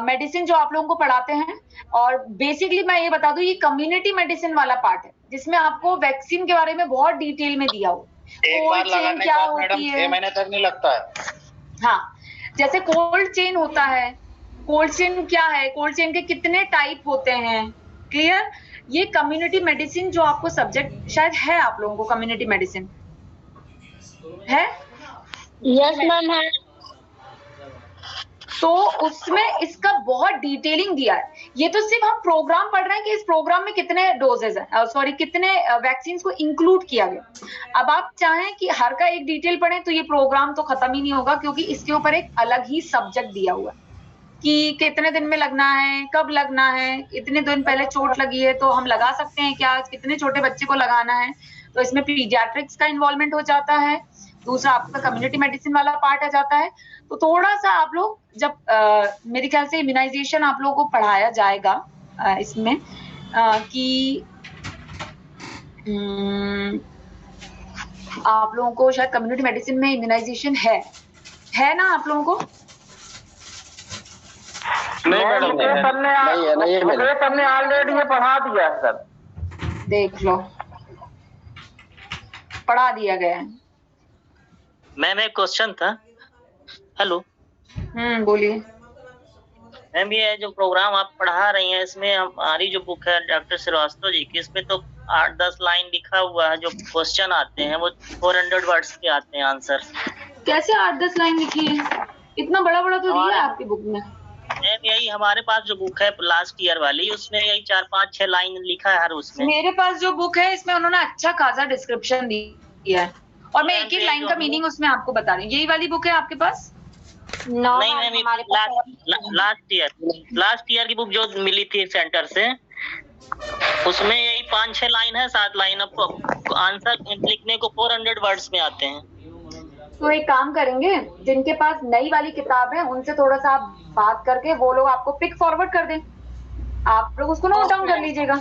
मेडिसिन जो आप लोगों को पढ़ाते हैं। और बेसिकली मैं ये बता दूं, ये कम्युनिटी मेडिसिन वाला पार्ट है, जिसमें आपको वैक्सीन के बारे में बहुत डिटेल में दिया हो। एक बार लगाने के बाद मैडम 6 महीने तक नहीं लगता है। हाँ, जैसे कोल्ड चेन होता है, कोल्ड चेन क्या है, कोल्ड चेन के कितने टाइप होते हैं, क्लियर। ये कम्युनिटी मेडिसिन जो आपको सब्जेक्ट शायद है, आप लोगों को कम्युनिटी मेडिसिन है? यस मैम है। तो उसमें इसका बहुत डिटेलिंग दिया है। ये तो सिर्फ हम प्रोग्राम पढ़ रहे हैं कि इस प्रोग्राम में कितने डोजेज है, सॉरी कितने वैक्सीन को इंक्लूड किया गया। अब आप चाहें कि हर का एक डिटेल पढ़ें तो ये प्रोग्राम तो खत्म ही नहीं होगा, क्योंकि इसके ऊपर एक अलग ही सब्जेक्ट दिया हुआ है कि कितने दिन में लगना है, कब लगना है, इतने दिन पहले चोट लगी है तो हम लगा सकते हैं क्या, कितने छोटे बच्चे को लगाना है, तो इसमें पीडियाट्रिक्स का इन्वॉल्वमेंट हो जाता है। दूसरा आपका कम्युनिटी मेडिसिन वाला पार्ट आ जाता है। तो थोड़ा सा आप लोग जब मेरे ख्याल से इम्यूनाइजेशन आप लोगों को पढ़ाया जाएगा इसमें कि आप लोगों को शायद कम्युनिटी मेडिसिन में इम्यूनाइजेशन है ना आप लोगों को? नहीं मैडम, सर ने ऑलरेडी ये पढ़ा दिया है सर। देख लो, पढ़ा दिया गया है। मैम एक क्वेश्चन था। हेलो। बोलिए। मैम ये जो प्रोग्राम आप पढ़ा रही हैं इसमें हमारी जो बुक है डॉक्टर श्रीवास्तव जी की, इसमें तो 8-10 लाइन लिखा हुआ है, जो क्वेश्चन आते हैं वो 400 वर्ड्स के आते हैं आंसर। कैसे 8-10 लाइन लिखी है? इतना बड़ा बड़ा तो दिया है आपकी बुक में। मैम यही हमारे पास जो बुक है लास्ट ईयर वाली, उसमें यही 4-5-6 लाइन लिखा है हर उसमें। मेरे पास जो बुक है इसमें उन्होंने अच्छा खासा डिस्क्रिप्शन दिया है और मैं एक लाइन का मीनिंग उसमें आपको बता रही हूँ। यही वाली बुक है आपके पास? नहीं मैम, लास्ट ईयर की बुक जो मिली थी सेंटर से, उसमें यही 5-6 लाइन है, 7 लाइन आपको आंसर लिखने को 400 वर्ड्स में आते हैं। तो एक काम करेंगे, जिनके पास नई वाली किताब है उनसे थोड़ा सा आप बात करके वो लोग आपको पिक फॉरवर्ड कर दें, आप लोग उसको नोट डाउन कर लीजिएगा,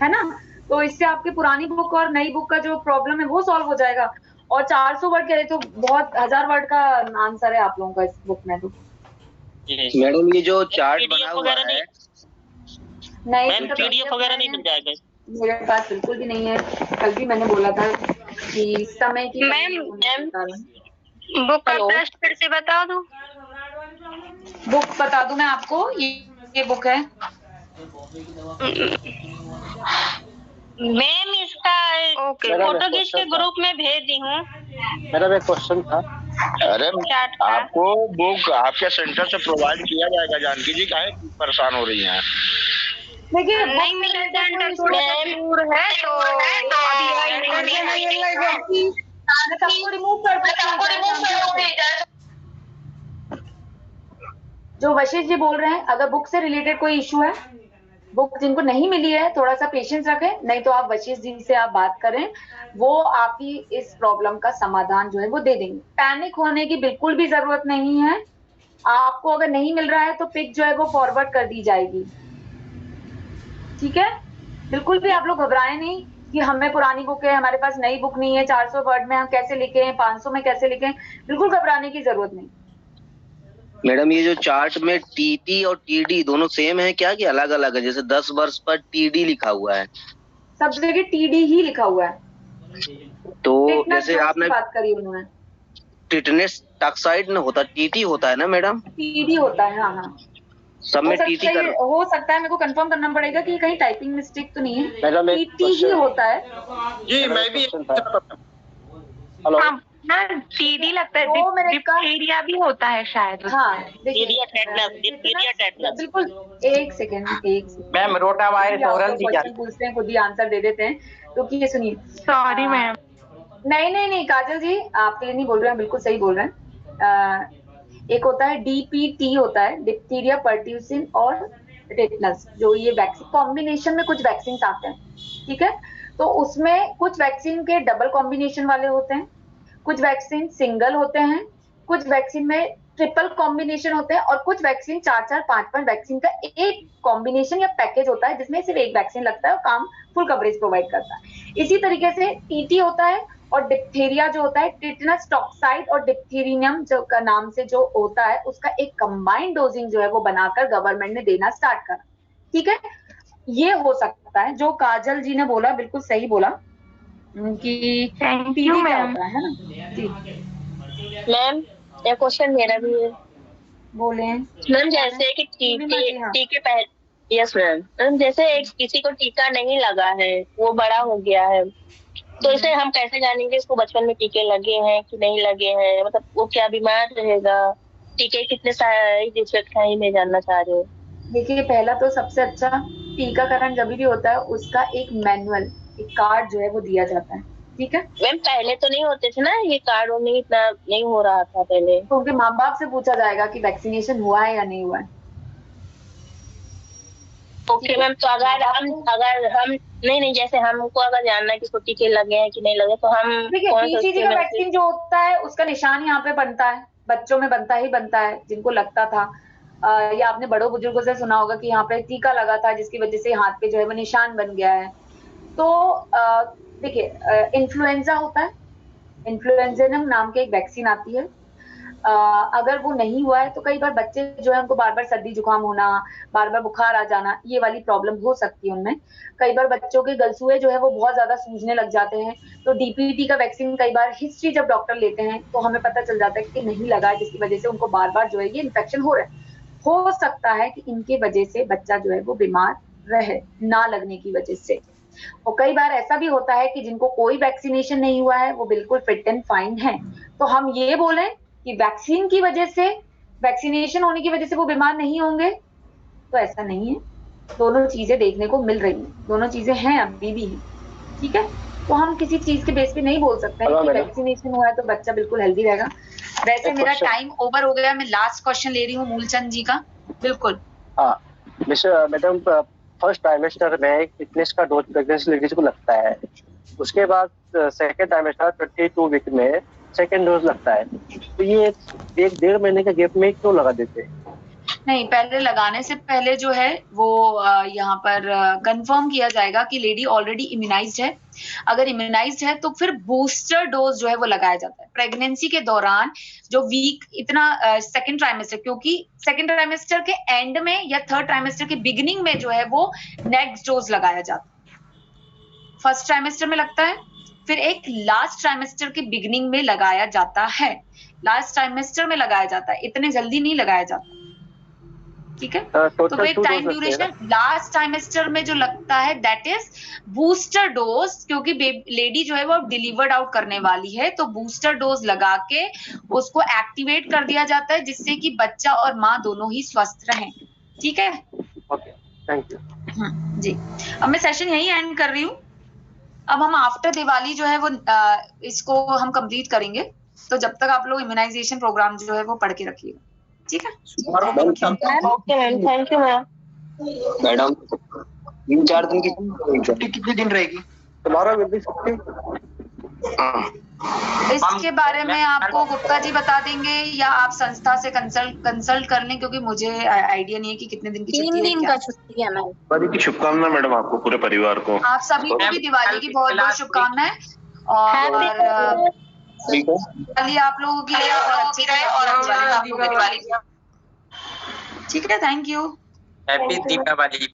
है ना। तो इससे आपकी पुरानी बुक और नई बुक का जो प्रॉब्लम है वो सॉल्व हो जाएगा। और 400 वर्ड के तो बहुत 1000 वर्ड का आंसर है आप लोगों का इस बुक में। तो मैडम ये जो चार्ट बना हुआ है, नहीं पीडीएफ वगैरह नहीं मिल जाएगा? मेरे पास बिल्कुल भी नहीं है। कल भी मैंने बोला था कि समय की बुक का प्रश्न फिर से बता दो। बुक बता दूं मैं आपको, ये बुक है मैम, इसका फोटो खींच के ग्रुप में भेज दी हूँ। मेरा एक क्वेश्चन था। अरे आपको बुक आपके सेंटर से प्रोवाइड किया जाएगा जानकी जी, काहे परेशान हो रही हैं? देखिए नहीं मेरा सेंटर थोड़ा दूर है तो अभी सबको रिमूव कर जो वशिष्ठ जी बोल रहे हैं, अगर बुक से रिलेटेड कोई इशू है, बुक जिनको नहीं मिली है थोड़ा सा पेशेंस रखें, नहीं तो आप वशिष्ठ जी से आप बात करें, वो आपकी इस प्रॉब्लम का समाधान जो है वो दे देंगे। पैनिक होने की बिल्कुल भी जरूरत नहीं है। आपको अगर नहीं मिल रहा है तो पिक जो है वो फॉरवर्ड कर दी जाएगी, ठीक है। बिल्कुल भी आप लोग घबराएं नहीं कि हमें पुरानी बुक है, हमारे पास नई बुक नहीं है, 400 वर्ड में हम कैसे लिखें, 500 में कैसे लिखें, बिल्कुल घबराने की जरूरत नहीं। मैडम ये जो चार्ट में टीटी और टीडी दोनों सेम है क्या कि अलग अलग है? जैसे 10 वर्ष पर टीडी लिखा हुआ है, सब जगह टीडी ही लिखा हुआ है। तो जैसे आपने बात करी उन्होंने, टिटनेस टॉक्साइड न होता, टीटी होता है ना मैडम? टीडी होता है, हाँ हाँ सब में टीटी हो सकता है। मेरे को कंफर्म करना पड़ेगा कि कहीं टाइपिंग मिस्टेक तो नहीं है, टीटी ही होता है जी। मैं भी हेलो टीडी लगता है, डिप्थीरिया भी होता है शायद। हाँ बिल्कुल, एक second ma'am, rota virus oral पूछते हैं, खुद ही आंसर दे देते हैं। तो ये सुनिए, सॉरी मैम। नहीं काजल जी आपके लिए नहीं बोल रहे हैं, बिल्कुल सही बोल रहे हैं। एक होता है DPT होता है, डिप्थीरिया, पर्ट्यूसिन और टेटनस, जो ये वैक्सीन कॉम्बिनेशन में कुछ वैक्सीन आते हैं, ठीक है। तो उसमें कुछ वैक्सीन के डबल कॉम्बिनेशन वाले होते हैं, कुछ वैक्सीन सिंगल होते हैं, कुछ वैक्सीन में ट्रिपल कॉम्बिनेशन होते हैं, और कुछ वैक्सीन 4-4, 5-5 वैक्सीन का एक कॉम्बिनेशन या पैकेज होता है जिसमें सिर्फ एक वैक्सीन लगता है और काम फुल कवरेज प्रोवाइड करता है। इसी तरीके से टीटी होता है, और डिप्थीरिया जो होता है, टिटनस टॉक्साइड और डिप्थीरियम जो का नाम से जो होता है, उसका एक कंबाइंड डोजिंग जो है वो बनाकर गवर्नमेंट ने देना स्टार्ट करा, ठीक है। ये हो सकता है जो काजल जी ने बोला, बिल्कुल सही बोला कि थैंक यू मैम। है ना। मैम ये क्वेश्चन मेरा भी है। बोले मैम जैसे कि टीके पहले, यस मैम जैसे किसी को टीका नहीं लगा है, वो बड़ा हो गया है, तो इसे हम कैसे जानेंगे इसको बचपन में टीके लगे हैं कि नहीं लगे हैं, मतलब वो क्या बीमार रहेगा, टीके कितने साइड इफेक्ट है, मैं जानना चाह रही हूँ। देखिए, पहला तो सबसे अच्छा टीकाकरण जब भी होता है उसका एक मैनुअल, एक कार्ड जो है वो दिया जाता है, ठीक है मैम पहले तो नहीं होते थे ना ये कार्ड, नहीं इतना नहीं हो रहा था पहले, तो उनके माँ बाप से पूछा जाएगा कि वैक्सीनेशन हुआ है या नहीं हुआ है। ओके मैम, तो अगर हम नहीं जैसे हमको अगर जानना है कि इसको टीके लगे हैं कि नहीं लगे, तो हम देखिए, बीसीजी का वैक्सीन जो होता है उसका निशान यहाँ पे बनता है, बच्चों में बनता है, जिनको लगता था, या आपने बड़ों बुजुर्गों से सुना होगा कि यहाँ पे टीका लगा था जिसकी वजह से हाथ पे जो है वो निशान बन गया है। तो देखिए, इन्फ्लुएंजा होता है, इन्फ्लुएंजानम नाम की एक वैक्सीन आती है। अगर वो नहीं हुआ है तो कई बार बच्चे जो है उनको बार बार सर्दी जुकाम होना, बार बार बुखार आ जाना, ये वाली प्रॉब्लम हो सकती है उनमें। कई बार बच्चों के गलसूए जो है वो बहुत ज्यादा सूजने लग जाते हैं, तो डीपीटी का वैक्सीन कई बार हिस्ट्री जब डॉक्टर लेते हैं तो हमें पता चल जाता है कि नहीं लगा है, जिसकी वजह से उनको बार बार जो है ये इन्फेक्शन हो रहा है। हो सकता है कि इनके वजह से बच्चा जो है वो बीमार रहे, ना लगने की वजह से। और कई बार ऐसा भी होता है कि जिनको कोई वैक्सीनेशन नहीं हुआ है वो बिल्कुल फिट एंड फाइन है, तो हम ये बोलें कि वैक्सीन की वजह से, वैक्सीनेशन होने की वजह से वो बीमार नहीं होंगे, तो ऐसा नहीं है। दोनों चीजें देखने को मिल रही हैं, दोनों चीजें हैं, अभी भी हैं, ठीक है। तो हम किसी चीज के बेस पे नहीं बोल सकते हैं कि वैक्सीनेशन हुआ है तो बच्चा बिल्कुल हेल्दी रहेगा। वैसे मेरा टाइम ओवर हो गया, मैं लास्ट क्वेश्चन ले रही हूँ मूलचंद जी का। बिल्कुल। मैडम फर्स्ट ट्राइमेस्टर में फिटनेस का डोज प्रेगनेंसी लेडीज को लगता है, उसके बाद सेकेंड ट्राइमेस्टर 22 वीक में सेकेंड डोज लगता है, तो ये एक 1.5 महीने के गैप में क्यों लगा देते हैं? नहीं, पहले लगाने से पहले जो है वो यहाँ पर कंफर्म किया जाएगा कि लेडी ऑलरेडी इम्यूनाइज्ड है। अगर इम्यूनाइज्ड है तो फिर बूस्टर डोज जो है वो लगाया जाता है प्रेगनेंसी के दौरान, जो वीक इतना सेकंड ट्राइमेस्टर, क्योंकि सेकंड ट्राइमेस्टर के एंड में या थर्ड ट्राइमेस्टर के बिगिनिंग में जो है वो नेक्स्ट डोज लगाया जाता है। फर्स्ट ट्राइमेस्टर में लगता है, फिर एक लास्ट ट्राइमेस्टर के बिगिनिंग में लगाया जाता है, लास्ट ट्राइमेस्टर में लगाया जाता है, इतने जल्दी नहीं लगाया जाता, ठीक है। तो फिर टाइम ड्यूरेशन लास्ट ट्राइमेस्टर में जो लगता है दैट इज बूस्टर डोज, क्योंकि लेडी जो है वो डिलीवर्ड आउट करने वाली है, तो बूस्टर डोज लगा के उसको एक्टिवेट कर दिया जाता है जिससे कि बच्चा और माँ दोनों ही स्वस्थ रहें, ठीक है। Okay, thank you. जी, अब मैं सेशन यही एंड कर रही हूँ। अब हम आफ्टर दिवाली जो है वो इसको हम कंप्लीट करेंगे, तो जब तक आप लोग इम्यूनाइजेशन प्रोग्राम जो है वो पढ़ के रखिएगा, ठीक है। Okay ma'am, thank you ma'am. Madam 3-4 दिन की छुट्टी कितने दिन रहेगी? तुम्हारा भी छुट्टी? इसके बारे में आपको गुप्ता जी बता देंगे या आप संस्था से कंसल्ट कर लें, क्योंकि मुझे आइडिया नहीं है कि कितने दिन की छुट्टी है। 3 दिन का छुट्टी है मैम। दिवाली की शुभकामनाएं मैडम आपको, पूरे परिवार को। आप सभी को भी दिवाली की बहुत बहुत शुभकामनाएं, और दिवाली आप लोगों की रहे और अच्छी रहे, और दिवाली, ठीक है। Thank you. हैप्पी दीपावली।